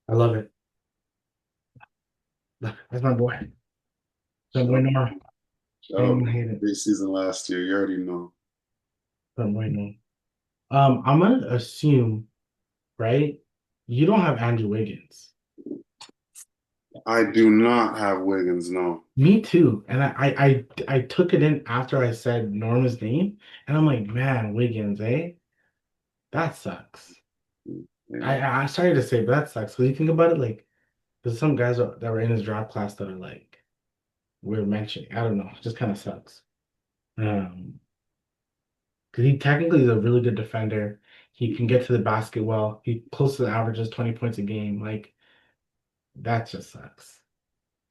I love it. That's my boy. That's my boy Shout, Nora. shout Ain't out. gonna hate it. Great season last year. You already know. That's my boy Nora. I'm gonna assume, right? You don't have Andrew Wiggins. I do not have Wiggins, no. Me too. And I took it in after I said Norma's name, and I'm like, man, Wiggins, eh? That sucks. Yeah. I sorry to say, but that sucks. Because you think about it, like, there's some guys that were in his draft class that are like we're mentioning. I don't know. It just kind of sucks. Um, because he technically is a really good defender. He can get to the basket well. He close to the averages 20 points a game. Like that just sucks.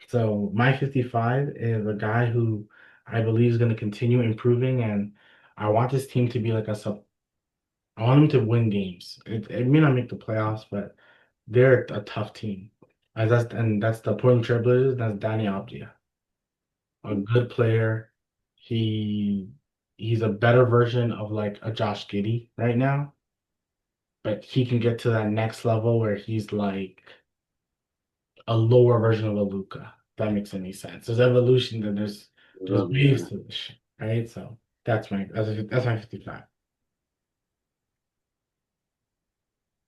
So my 55 is a guy who I believe is going to continue improving, and I want this team to be like a sub. I want them to win games. It may not make the playoffs, but they're a tough team. And that's the Portland Trailblazers. That's Danny Avdija, a good player. He he's a better version of like a Josh Giddey right now, but he can get to that next level where he's like a lower version of a Luca. If that makes any sense. There's evolution, then there's waves Yeah. to this shit, right? So that's my 55.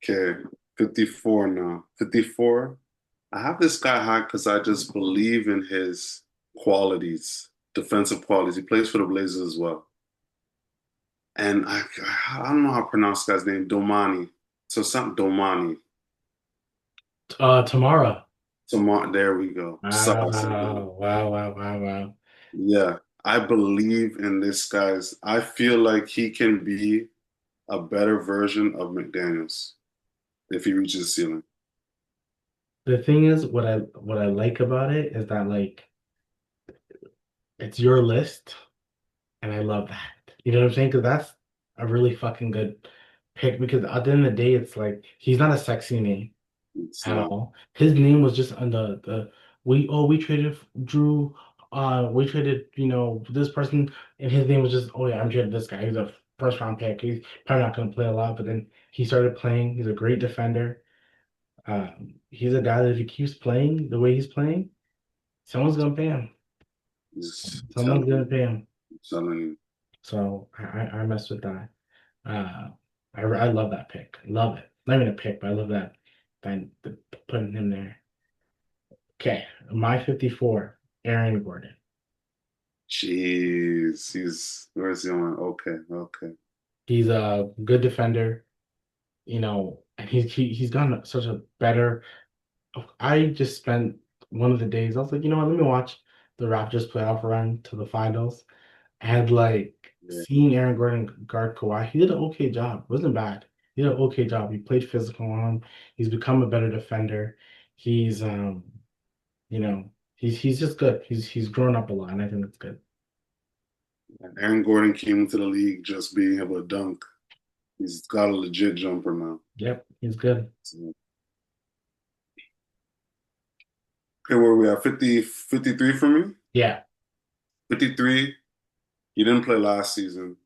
Okay, 54 now. 54. I have this guy high because I just believe in his qualities, defensive qualities. He plays for the Blazers as well. And I don't know how to pronounce the guy's name, Domani. So something Domani. Tamara. There we go. Sorry. Wow, wow, wow, wow, wow. Yeah, I believe in this guy's. I feel like he can be a better version of McDaniels if he reaches the ceiling. The thing is, what I like about it is that like it's your list, and I love that. You know what I'm saying? Because that's a really fucking good pick. Because at the end of the day, it's like he's not a sexy name It's at not. all. His name was just on the we traded Drew. We traded this person, and his name was just I'm trading this guy. He's a first round pick. He's probably not going to play a lot, but then he started playing. He's a great defender. He's a guy that if he keeps playing the way he's playing, someone's gonna pay him. He's Someone's gonna pay him. telling you. So I mess with that. Uh, I love that pick. Love it. Not even a pick, but I love that. Putting him there. Okay, my 54, Aaron Gordon. Jeez, where's he on? Okay, okay. He's a good defender, and he's gotten such a better. I just spent one of the days. I was like, you know what? Let me watch the Raptors playoff run to the finals. And like Yeah. seeing Aaron Gordon guard Kawhi, he did an okay job. It wasn't bad. He did an okay job. He played physical on him. He's become a better defender. He's he's just good. He's grown up a lot, and I think that's good. Aaron Gordon came into the league just being able to dunk. He's got a legit jumper now. Yep, he's good. So, okay, where are we at? 50, 53 for me? Yeah, 53. He didn't play last season.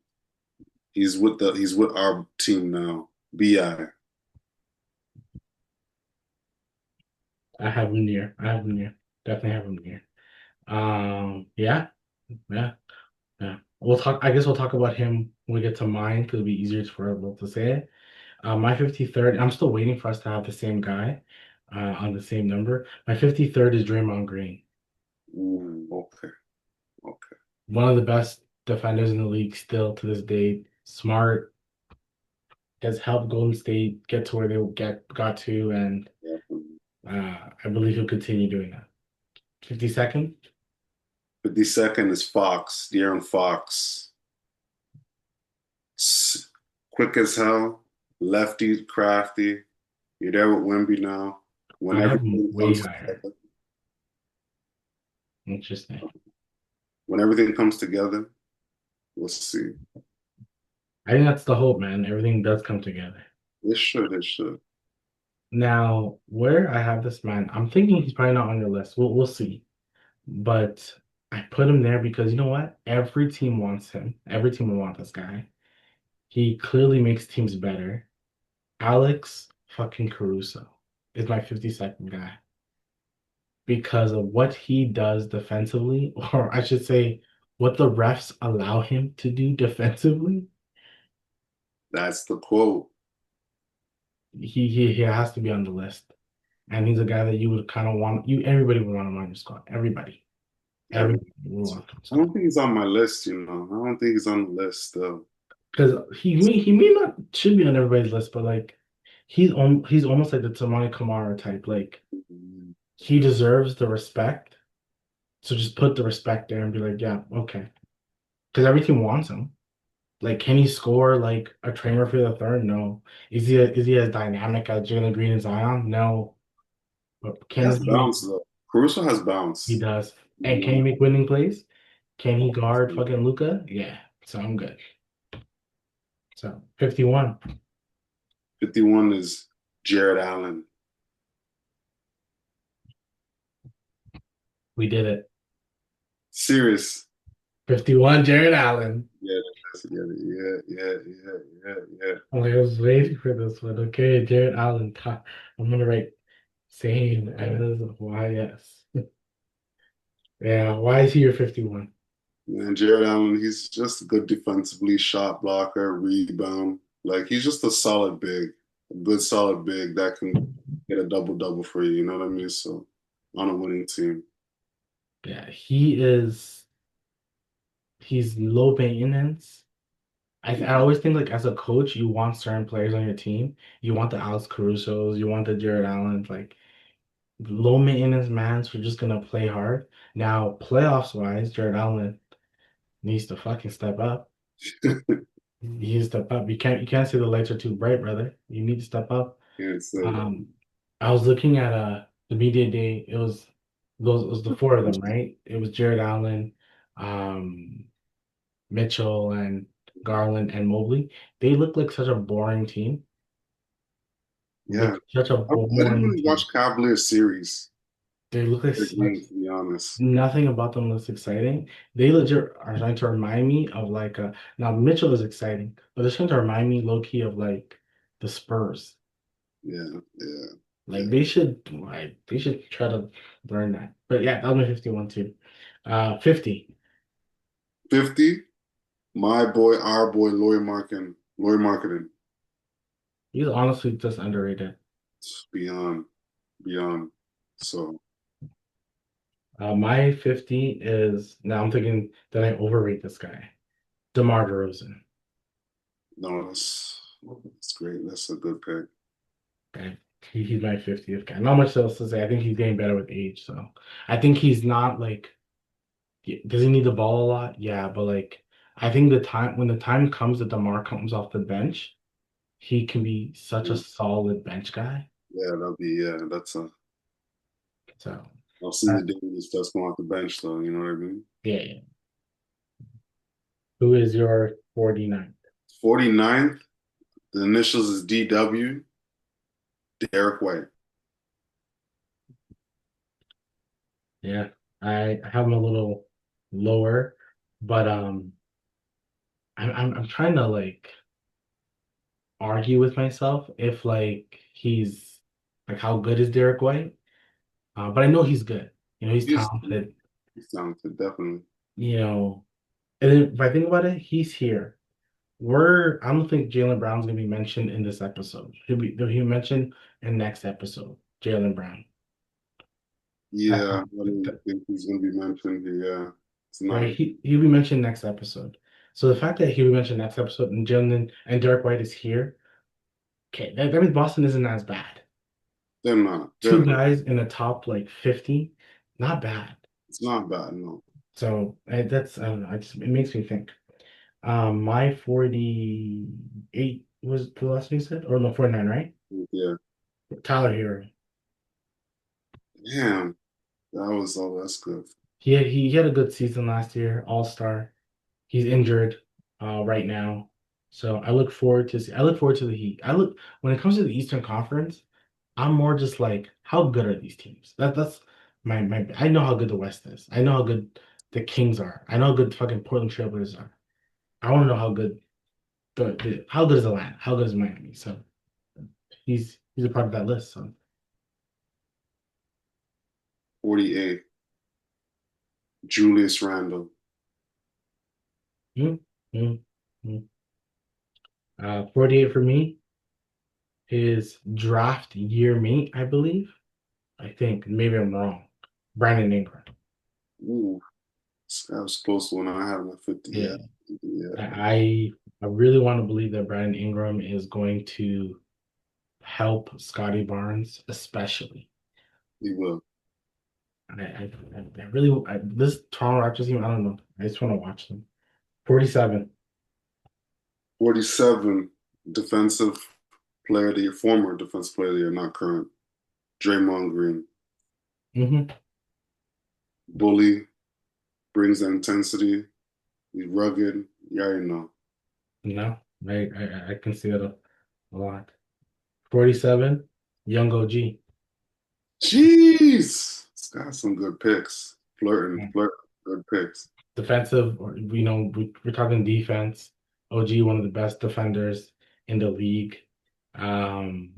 He's with our team now. BI. I have him near. I have him near. Definitely have him near. Yeah, yeah, yeah. We'll talk. I guess we'll talk about him when we get to mine because it'll be easier for us both to say it. My 53rd, I'm still waiting for us to have the same guy on the same number. My 53rd is Draymond Green, Okay, okay. one of the best defenders in the league still to this day. Smart, has helped Golden State get to where they got to, and Yeah. I believe he'll continue doing that. 52nd, 52nd is Fox, De'Aaron Fox. Quick as hell, lefty, crafty. You're there with Wemby now. When I have him everything way comes higher. together, Interesting. when everything comes together, we'll see. I think that's the hope, man. Everything does come together. It should, it should. Now, where I have this man, I'm thinking he's probably not on your list. We'll see. But I put him there because you know what? Every team wants him. Every team will want this guy. He clearly makes teams better. Alex fucking Caruso is my 52nd guy because of what he does defensively, or I should say, what the refs allow him to do defensively. That's the quote. He has to be on the list. And he's a guy that you would kind of want everybody would want him on your squad. Everybody. Every, Everybody would want him on your I squad. don't think he's on my list, you know. I don't think he's on the list though. Because he may not should be on everybody's list, but like he's almost like the Tamani Kamara type. Like he deserves the respect, So just put the respect there and be like, yeah, okay. Because every team wants him. Like, can he score like a trainer for the third? No. Is he as dynamic as Jalen Green and Zion? No. But He can has he? bounce though. Caruso has He bounce. does. And can he You make winning plays? Can he guard know, fucking Luca? Yeah. So I'm good. So 51. 51 is Jared Allen. We did it. Serious. 51, Jared Allen. Yeah, yeah. Oh, I was waiting for this one. Okay, Jared Allen. I'm gonna write same as why yes. Yeah, why is he your 51? Man, Jared Allen, he's just a good defensively, shot blocker, rebound. Like he's just a good solid big that can get a double double for you. You know what I mean? So on a winning team. Yeah, he's low maintenance. I always think like as a coach, you want certain players on your team. You want the Alex Caruso's, you want the Jared Allen, like low maintenance mans who are just gonna play hard. Now, playoffs wise, Jared Allen needs to fucking step up. He needs to step up. You can't say the lights are too bright, brother. You need to step up. Can't say that. Um, I was looking at the media day. It was the four of them, right? It was Jared Allen, um, Mitchell, and Garland and Mobley. They look like such a boring team. Like Yeah. such a I didn't boring really team. watch Cavaliers series. They look like Their such games, to be honest. nothing about them looks exciting. They legit are trying to remind me of like now Mitchell is exciting, but they're trying to remind me low key of like the Spurs. Yeah, yeah, Like yeah. they should try to learn that. But yeah, that was my 51 too. 50. 50, my boy, our boy, Laurie Marketing. He's honestly just underrated. Beyond, beyond. So, My 50 is now I'm thinking that I overrate this guy. DeMar DeRozan. no, that's great. That's a good pick. Okay. He's my 50th guy. Not much else to say. I think he's getting better with age. So I think he's not like, does he need the ball a lot? Yeah, but like, I think when the time comes that DeMar comes off the bench, he can be such a Yeah, solid bench guy. yeah, that's a, So, I've seen uh, the Davis just come off the bench, though. You know what I mean? yeah, yeah. Who is your 49? 49th, the initials is DW, Derek White. Yeah, I have him a little lower, but I'm trying to like argue with myself if like he's like how good is Derek White? But I know he's good. He's He's, talented. he's talented, definitely. You know, and then if I think about it, he's here. I don't think Jalen Brown's gonna be mentioned in this episode. He'll be mentioned in next episode. Jalen Brown. That's Yeah, I don't think he's going to be mentioned here. Yeah, it's right. not. He'll be mentioned next episode. So the fact that he'll be mentioned next episode and Jalen and Derek White is here, okay, that means Boston isn't as bad. They're not. They're Two not. guys in the top like 50, not bad. It's not bad, no. So that's I don't know. It makes me think. My 48 was the last one you said, or no 49, right? Yeah. Tyler Hero. Damn. That's good. He had a good season last year, All-Star. He's injured right now. So I look forward to the Heat. When it comes to the Eastern Conference, I'm more just like, how good are these teams? That's my I know how good the West is. I know how good the Kings are. I know how good fucking Portland Trailblazers are. I want to know how good how good is Atlanta? How good is Miami? So he's a part of that list. So 48. Julius Randle. mm, mm, mm. 48 for me is draft year mate, I believe. I think maybe I'm wrong. Brandon Ingram. Ooh, that was close to when I had my 50. Yeah, Yeah. Yeah. I really want to believe that Brandon Ingram is going to help Scotty Barnes, especially. He will. I really this Toronto Raptors team. I don't know. I just want to watch them. 47. 47, defensive player of the year, former defensive player of the year, not current. Draymond Green. Mm-hmm. Bully, brings the intensity. He's rugged. You already know. No, I can see it a lot. 47. Young OG. Jeez, it's got some good picks. Flirting, good picks. Defensive, or we're talking defense. OG, one of the best defenders in the league. Um,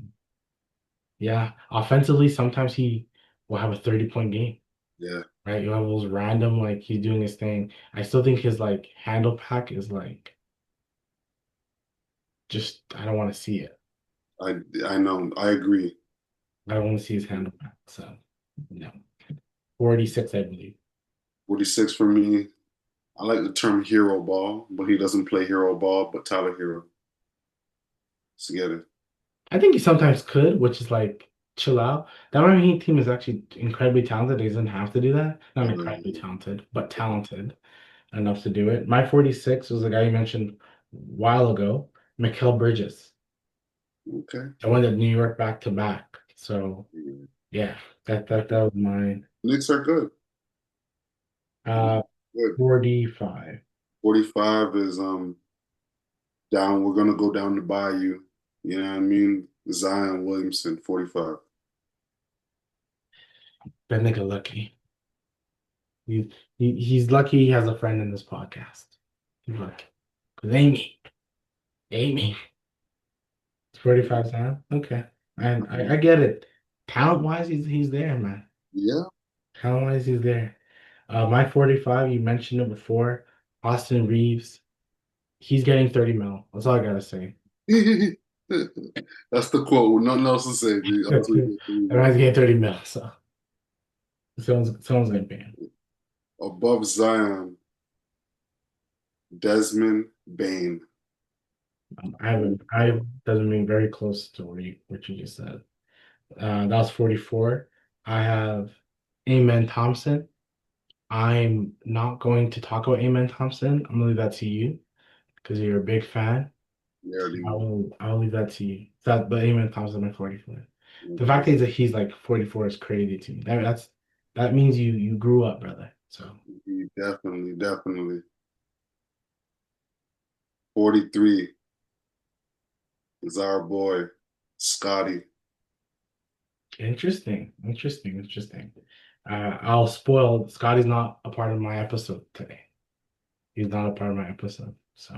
yeah, offensively, sometimes he will have a 30-point game, Yeah, right? You'll have those random, like he's doing his thing. I still think his like handle pack is like just I don't want to see it. I I know. I agree. I don't want to see his handle back. So, no. 46, I believe. 46 for me. I like the term hero ball, but he doesn't play hero ball, but Tyler Hero. Let's get it. I think he sometimes could, which is like chill out. That Miami Heat team is actually incredibly talented. He doesn't have to do that. Not incredibly talented, but talented enough to do it. My 46 was the guy you mentioned a while ago, Mikal Bridges. Okay. I went to New York back to back. So Yeah. yeah, that was mine. Knicks are good. Uh Good. 45. 45 is down. We're gonna go down to Bayou. You know what I mean? Zion Williamson, 45. That nigga lucky. He's lucky he has a friend in this podcast. He's lucky. Cause Amy. Amy. 45 Zion. Okay. And I get it. Talent wise, he's there, man. Yeah. Talent wise, he's there. My 45, you mentioned it before. Austin Reeves. He's getting 30 mil. That's all I gotta say. That's the quote. Nothing else to say. Dude. I'll tweet it. Everyone's getting 30 mil, so someone's gonna pay him. Above Zion, Desmond Bain. I doesn't mean very close to what you just said. That was 44. I have Amen Thompson. I'm not going to talk about Amen Thompson. I'm gonna leave that to you because you're a big fan. You already know. I'll leave that to you. But Amen Thompson at 44. The Mhm. fact is that he's like 44 is crazy to me. That means you grew up, brother. So Definitely, definitely. 43 is our boy, Scotty. interesting. I'll spoil. Scotty's not a part of my episode today. He's not a part of my episode. So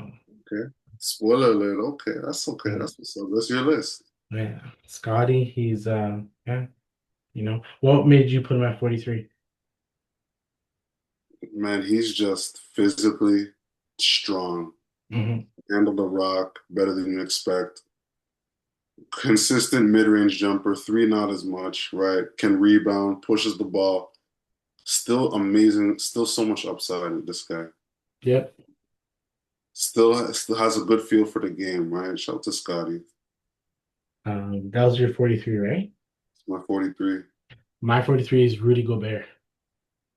Okay. Spoiler alert. Okay, that's okay. yeah, That's what's up. That's your list. yeah. Scotty, he's yeah. What made you put him at 43? Man, he's just physically strong. Hmm. Handle the rock better than you expect. Consistent mid-range jumper, three not as much, right? Can rebound, pushes the ball. Still amazing. Still so much upside with this guy. Yep. Still has a good feel for the game, right? Shout out to Scotty. That was your 43, right? It's my 43. My 43 is Rudy Gobert.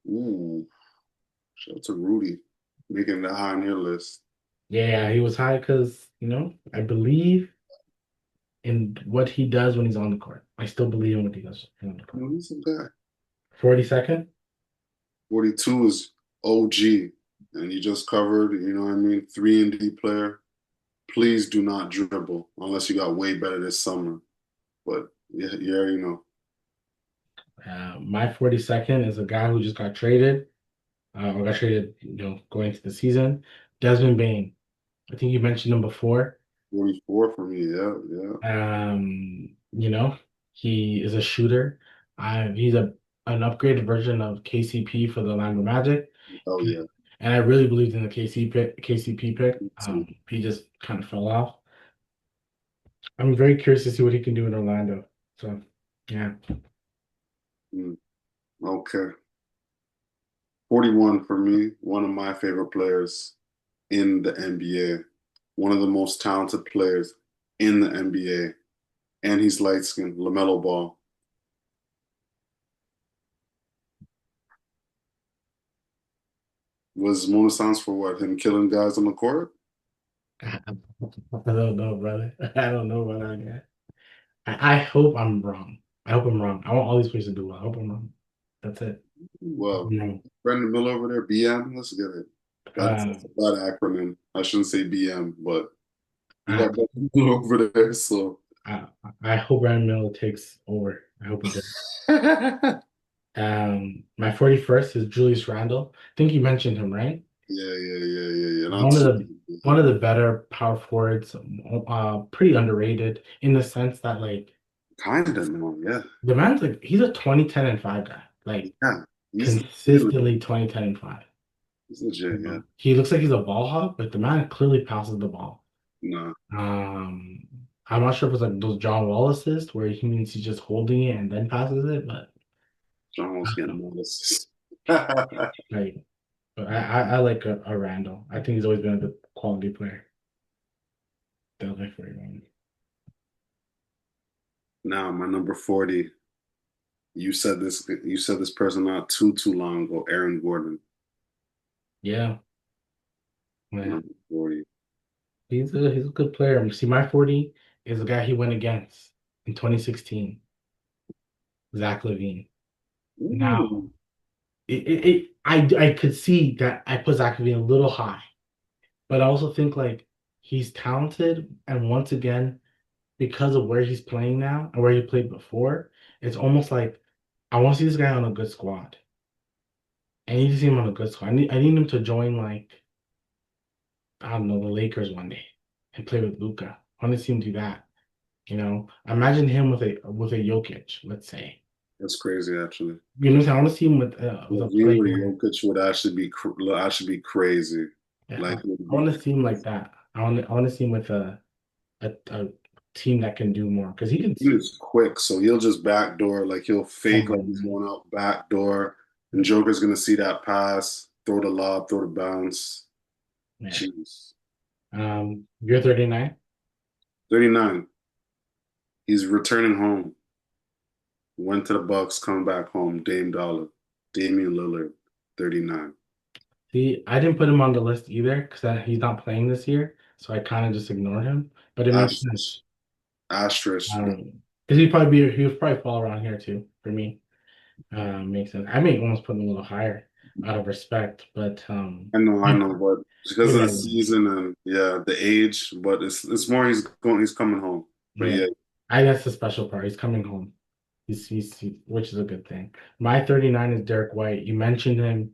Ooh, shout out to Rudy making that high on your list. Yeah, he was high because, I believe in what he does when he's on the court. I still believe in what he does on the court. He's a guy. 42nd? 42 is OG, and you just covered, you know what I mean? 3-and-D player. Please do not dribble unless you got way better this summer. But yeah, you already know. My 42nd is a guy who just got traded, or got traded, going into the season. Desmond Bain. I think you mentioned him before. 44 for me. Yeah, yeah. He is a shooter. He's an upgraded version of KCP for the Orlando Magic. Oh yeah. And I really believed in the KCP pick. So, He just kind of fell off. I'm very curious to see what he can do in Orlando. So, yeah. mm, okay. 41 for me, one of my favorite players in the NBA, one of the most talented players in the NBA, and he's light skinned, LaMelo Ball. Was Mona Sounds for what? Him killing guys on the court? I don't know, brother. I don't know about that guy. I hope I'm wrong. I hope I'm wrong. I want all these players to do well. I hope I'm wrong. That's it. Well, No. Brendan Miller over there, BM. Let's get it. That's Uh, a bad acronym. I shouldn't say BM, but you I, got Brendan Miller over there, so I I hope Ryan Miller takes over. I hope he does. yeah, My 41st is Julius Randle. I think you mentioned him, right? yeah. Not One of too. the better power forwards, pretty underrated in the sense that like Kind of no, yeah, the man's like he's a 20, 10, and 5 guy. Like yeah. He's consistently 20, 10, and 5. he's legit, yeah. He looks like he's a ball hog, but the man clearly passes the ball. No, Um, I'm not sure if it's like those John Wall assists where he means he's just holding it and then passes it, but John I was don't getting know. all this. Like, but I like a Randall. I think he's always been a good quality player. That was my 41. Now, my number 40. You said this. You said this person not too long ago. Aaron Gordon, Yeah, man. number 40. He's a good player. See, my 40 is the guy he went against in 2016, Zach LaVine. Now, Ooh, I could see that I put Zach LaVine a little high, but I also think like he's talented, and once again, because of where he's playing now and where he played before, it's almost like I want to see this guy on a good squad. I need to see him on a good squad. I need him to join like I don't know the Lakers one day and play with Luca. I want to see him do that. Imagine him with a Jokic, let's say. that's crazy. Actually, You know what I'm saying? I want to see him with a Levine with player. Jokic would actually be crazy. Yeah, Like, it would I be want to see him like crazy. that. I want to see him with a team that can do more because he can. He is quick, so he'll just backdoor. Like he'll fake Come like on, he's man. going out backdoor, and Joker's gonna see that pass, throw the lob, throw the bounce. Yeah. Jeez. You're 39. 39. He's returning home. Went to the Bucks, come back home. Dame Dollar, Damian Lillard, 39. See, I didn't put him on the list either because he's not playing this year, so I kind of just ignored him. But it makes Asterisk, sense. asterisk. Because he would probably fall around here too for me. Makes sense. I may almost put him a little higher out of respect, but I know, but because you're of the right. season and yeah, the age, but it's more he's coming home. But Yeah, yeah, that's the special part. He's coming home. Which is a good thing. My 39 is Derek White. You mentioned him.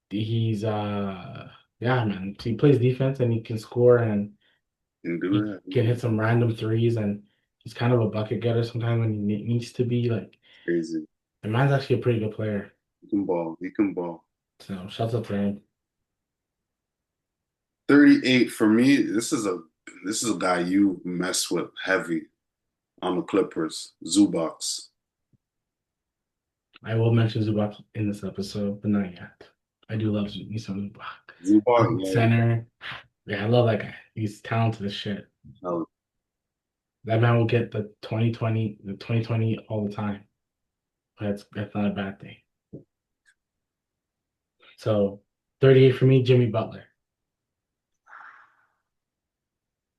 He's yeah, man. He plays defense and he can score and can do he that. can hit some random threes and he's kind of a bucket getter sometimes when he needs to be. Like Crazy. the man's actually a pretty good player. He can ball. He can ball. So shouts out to him. 38 for me. This is a guy you mess with heavy on the Clippers. Zubox. I will mention Zubac in this episode, but not yet. I do love me some Zubac. Zubox, Perfect like, center. Yeah, I love that guy. He's talented as shit. hell, That man will get the 2020 all the time. That's not a bad thing. So 38 for me, Jimmy Butler.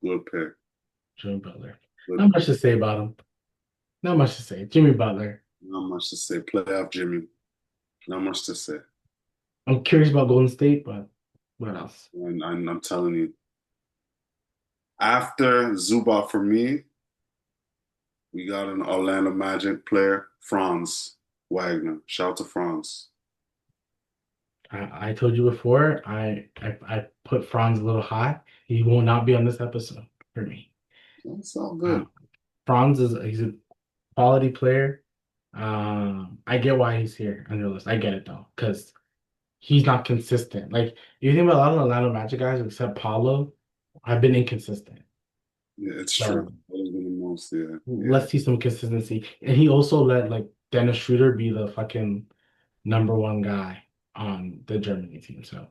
good pick. Jimmy Butler. Good Not pick. much to say about him. Not much to say. Jimmy Butler. Not much to say. Playoff Jimmy. Not much to say. I'm curious about Golden State, but what else? And I'm telling you, after Zubac for me, we got an Orlando Magic player, Franz Wagner. Shout out to Franz. I told you before, I put Franz a little high. He will not be on this episode for me. That's all Uh, good. Franz he's a quality player. I get why he's here on your list. I get it though, because he's not consistent. Like if you think about a lot of the Atlanta Magic guys, except Paulo, have been inconsistent. Yeah, it's true. So That has been the most, yeah. Yeah. let's see some consistency. And he also let like Dennis Schroeder be the fucking number one guy on the Germany team. So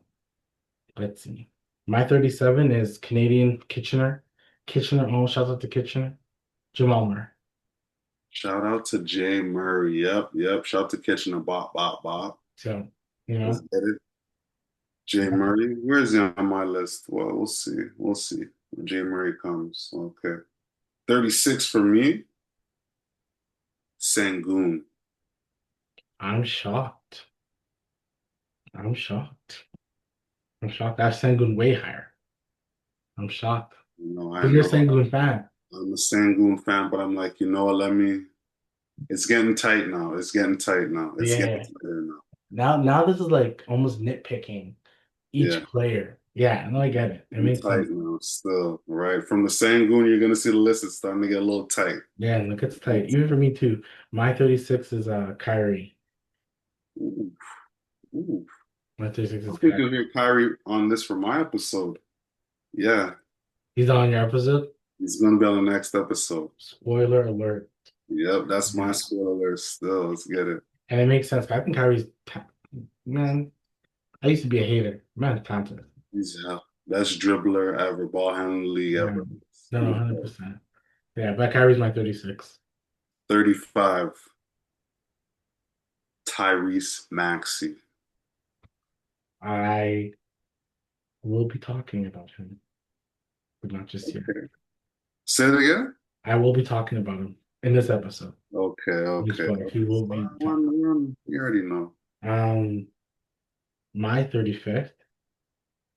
let's see. My 37 is Canadian Kitchener. Kitchener, oh, shout out to Kitchener. Jamal Murray. Shout out to Jay Murray. Yep. Shout out to Kitchener. Bop, bop, bop. So, you Let's know, get it. Jay Murray, where's he on my list? Well, we'll see. We'll see when Jay Murray comes. Okay. 36 for me, Sangoon. I'm shocked. I'm shocked. I'm shocked. I've Sengun way higher. I'm shocked. I Because you're a know. Sengun fan. I'm a Sangoon fan, but I'm like, you know what? It's getting tight now. It's getting tight now. It's getting Yeah. tighter now. Now this is like almost nitpicking Yeah. each player. Yeah, no, I get it. It Getting makes tight sense. now, still, right? From the Sangoon, you're gonna see the list. It's starting to get a little tight. Yeah, look, it's tight. Even for me too. My 36 is Kyrie. Ooh, ooh. My 36 I is think Kyrie. you'll hear Kyrie on this for my episode. Yeah, He's on your episode. he's gonna be on the next episode. Spoiler alert. Yep, that's my Yeah. spoiler still. Let's get it. And it makes sense. I think man, I used to be a hater. Man, talented. He's best dribbler ever, ball handling league Yeah. ever. No, no, No doubt. 100%. Yeah, but Kyrie's my 36. 35, Tyrese Maxey. I will be talking about him, but not just yet. Okay. Say it again? I will be talking about him in this episode. Okay, Just okay. he will be talking. You already know. Um, my 35th,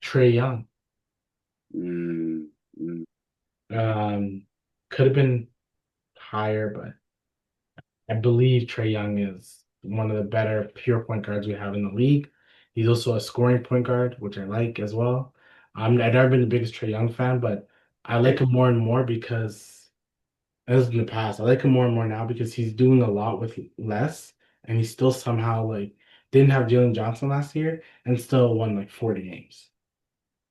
Trey Young. Mm, mm. Um, could have been higher, but I believe Trey Young is one of the better pure point guards we have in the league. He's also a scoring point guard, which I like as well. I've never been the biggest Trey Young fan, but I like him more and more because, as in the past, I like him more and more now because he's doing a lot with less, and he still somehow like didn't have Jalen Johnson last year and still won like 40 games.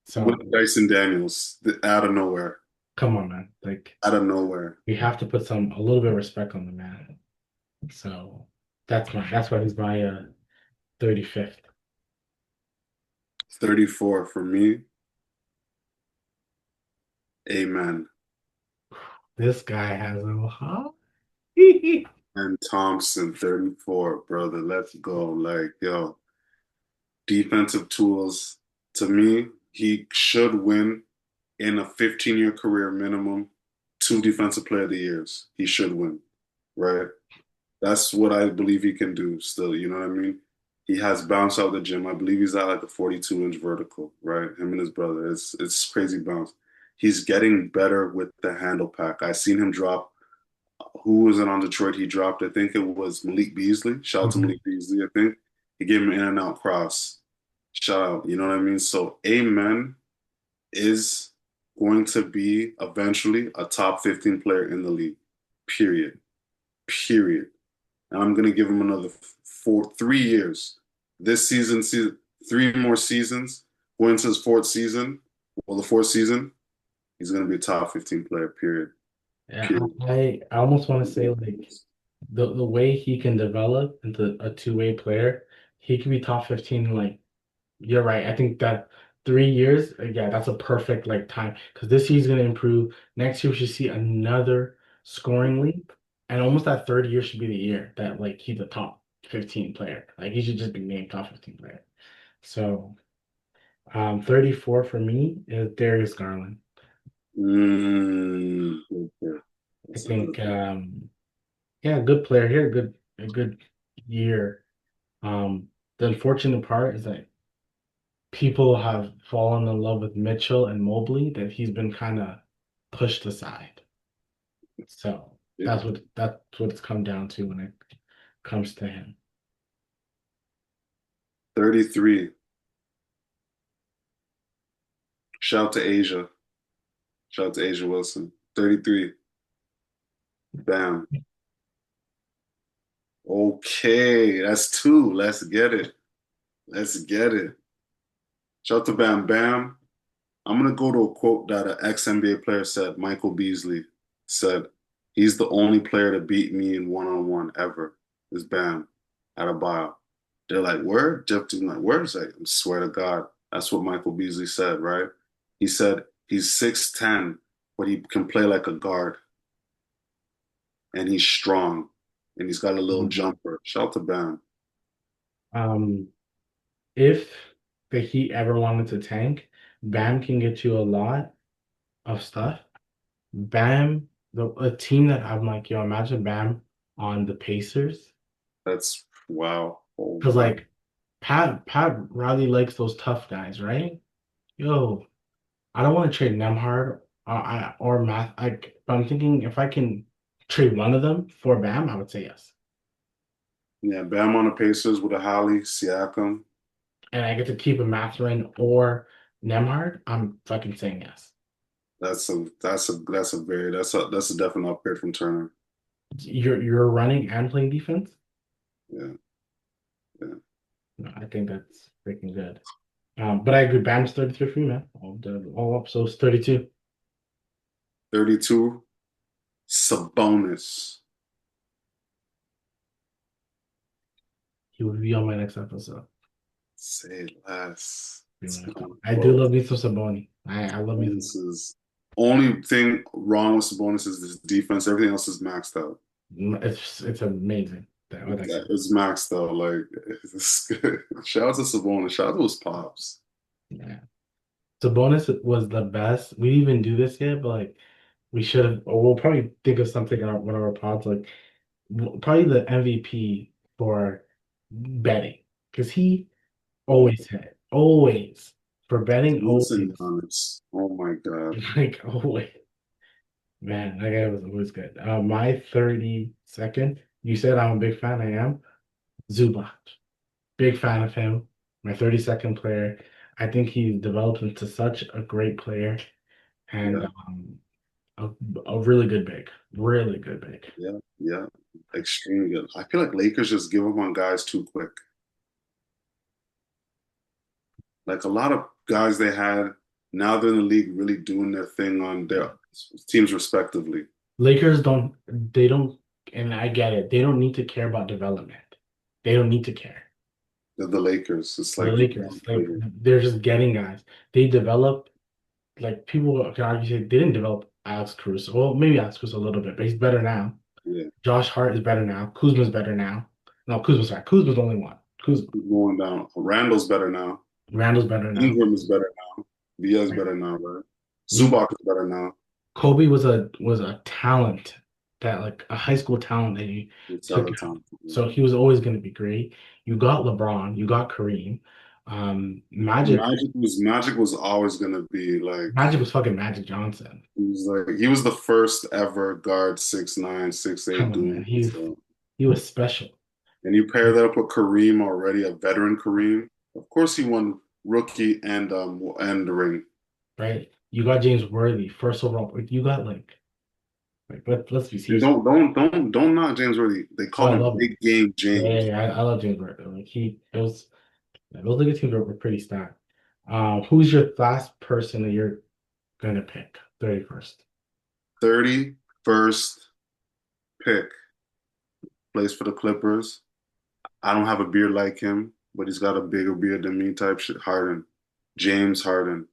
So With Dyson Daniels, out of nowhere. come on, man. Like Out of nowhere. we have to put a little bit of respect on the man. So that's why he's my 35th. 34 for me. Amen. This guy has a hot. And Thompson, 34, brother. Let's go. Like, yo, defensive tools. To me, he should win in a 15-year career minimum, two defensive player of the years. He should win, right? That's what I believe he can do still. You know what I mean? He has bounce out the gym. I believe he's at like a 42-inch vertical, right? Him and his brother. It's crazy bounce. He's getting better with the handle pack. I seen him drop. Who was it on Detroit? He dropped. I think it was Malik Beasley. Shout out to Mhm. Malik Beasley. I think he gave him an in and out cross. Shout out. You know what I mean? So Amen is going to be eventually a top 15 player in the league. Period. Period. And I'm going to give him another 3 years. This season, three more seasons. Going into his fourth season, well, the fourth season, he's going to be a top 15 player, period. Yeah, Period. I almost want to say like the way he can develop into a two-way player, he could be top 15. Like you're right. I think that 3 years, yeah, that's a perfect like time because this year's gonna improve. Next year we should see another scoring leap, and almost that third year should be the year that like he's a top 15 player. Like he should just be named top 15 player. So 34 for me is Darius Garland. Okay. I That's a good think one. yeah, good player here, a good year. The unfortunate part is that people have fallen in love with Mitchell and Mobley that he's been kind of pushed aside. So Yeah. that's what it's come down to when it comes to him. 33. Shout out to Asia. Shout out to Asia Wilson. 33. Bam. Okay, that's two. Let's get it. Let's get it. Shout out to Bam Bam. I'm gonna go to a quote that an ex-NBA player said, Michael Beasley said, he's the only player to beat me in one-on-one ever. Is Bam at a bio. They're like, word? Jeff Team like, word? It's like, I swear to God. That's what Michael Beasley said, right? He said he's 6'10, but he can play like a guard and he's strong and he's got a little Mhm. jumper. Shout out to Bam. Um, if the Heat ever wanted to tank, Bam can get you a lot of stuff. Bam, a team that I'm like, yo, imagine Bam on the Pacers. That's wow. Oh Because my. like Pat Riley likes those tough guys, right? Yo, I don't want to trade Nemhard or Math. But I'm thinking if I can trade one of them for Bam, I would say yes. Yeah, Bam on the Pacers with a Holly, Siakam. And I get to keep a Mathurin or Nemhard, I'm fucking saying yes. That's a definite upgrade from Turner. You're running and playing defense? Yeah, yeah. No, I think that's freaking good. But I agree, Bam's 33 for you, man. All up, so it's 32. 32, Sabonis. He would be on my next episode. Say less. It's kind of I do close. love me some Saboni. I love me some. Sabonis is only thing wrong with Sabonis is his defense. Everything else is maxed out. It's amazing. It's maxed out. Like it's good. Shout out to Sabonis. Shout out to his pops. Yeah. Sabonis was the best. We didn't even do this yet, but like we should have. Or we'll probably think of something on one of our pods. Like probably the MVP for betting because he Oh, always hit, always for betting, listen, always Giannis. Oh my God. like always. Man, that guy was always good. My 32nd, you said I'm a big fan. I am Zubac. Big fan of him. My 32nd player. I think he's developed into such a great player and Yeah, a, a really good big. Really good big. yeah, yeah. Extremely good. I feel like Lakers just give up on guys too quick. Like a lot of guys they had, now they're in the league really doing their thing on their teams respectively. Lakers they don't, and I get it, they don't need to care about development. They don't need to care. They're the Lakers. It's The like Lakers, like they're just getting guys. They develop, like people can argue say they didn't develop Alex Caruso. Well, maybe Alex Caruso a little bit, but he's better now. yeah, Josh Hart is better now. Kuzma's better now. No, Kuzma's right. Kuzma's only one. Kuzma. keep going down. Randall's better now. Randall's better now. Ingram is better now. Diaz Right. better now, right? You Zubac is better now. Kobe was a talent that like a high school talent that you It's took other out. time. So he was always going to be great. You got LeBron, you got Kareem. Magic Magic was always gonna be like Magic was fucking Magic Johnson. he was the first ever guard 6'9", 6'8" Come on, man. doing it. So. He was special, And you pair that up with Kareem already, a veteran Kareem. Of course, he won rookie and the ring. right? You got James Worthy, first overall. You got like let's be And serious. don't knock James Worthy. They Oh, call I him love him. Big Game Yeah, yeah, James. yeah, I love James Worthy. Like it was those Lakers teams were pretty stacked. Who's your last person that you're gonna pick? 31st. 31st pick. Plays for the Clippers. I don't have a beard like him, but he's got a bigger beard than me type shit. Harden. James Harden.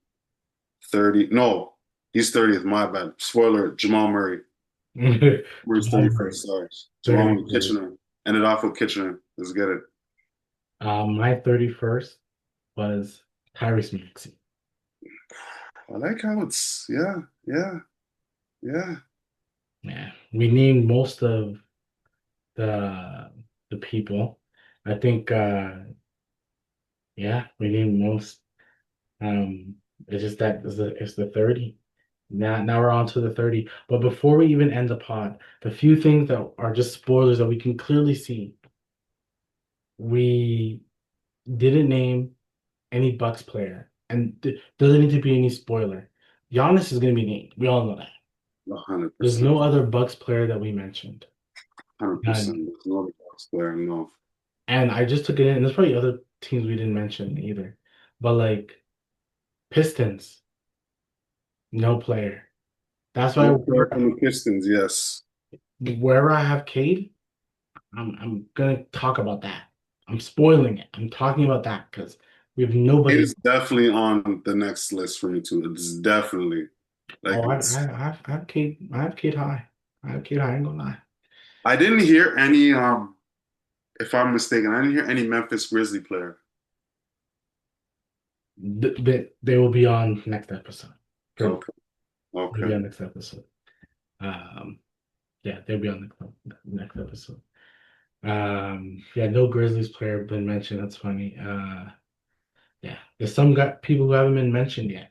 30. No, he's 30th. My bad. Spoiler, Jamal Murray. Murray's Jamal Murray, 31st. Sorry. Jamal 30. Murray, Kitchener. Ended off with Kitchener. Let's get it. My 31st was Tyrese Maxey. I like how yeah, yeah, yeah. Yeah, we named most of the people. I think yeah, we named most. Um, it's just that it's the 30. Now we're on to the 30. But before we even end the pod, the few things that are just spoilers that we can clearly see, we didn't name any Bucks player, and doesn't need to be any spoiler. Giannis is going to be named. We all know that. There's 100%. no other Bucks player that we mentioned. 100%. None. There's no other box player. No. And I just took it in. And there's probably other teams we didn't mention either. But like Pistons, no player. That's why No player from the Pistons, yes. wherever I have Cade, I'm gonna talk about that. I'm spoiling it. I'm talking about that because we have It nobody. is definitely on the next list for me too. It's definitely like Oh, I have Cade. I have Cade high. I have Cade high. I ain't gonna lie. I didn't hear any if I'm mistaken, I didn't hear any Memphis Grizzly player. They will be on next episode. Good. Okay. They'll be Okay. on next episode. Um, yeah, they'll be on the next episode. Yeah, no Grizzlies player been mentioned. That's funny. Yeah, there's some people who haven't been mentioned yet.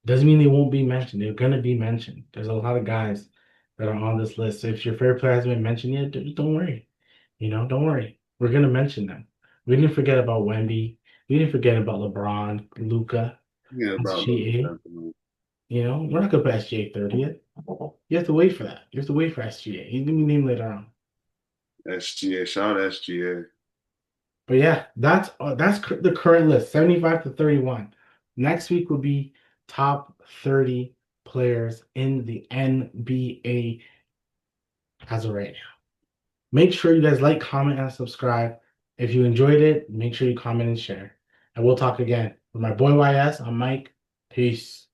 Doesn't mean they won't be mentioned. They're gonna be mentioned. There's a lot of guys that are on this list. So if your favorite player hasn't been mentioned yet, don't worry. Don't worry. We're gonna mention them. We didn't forget about Wemby. We didn't forget about LeBron, Luca, Yeah, about those SGA. definitely. We're not gonna put SGA 30 yet. You have to wait for that. You have to wait for SGA. He's gonna be named later on. SGA, shout out SGA. But yeah, that's the current list, 75 to 31. Next week will be top 30 players in the NBA as of right now. Make sure you guys like, comment, and subscribe. If you enjoyed it, make sure you comment and share. And we'll talk again. With my boy YS, I'm Mike. Peace.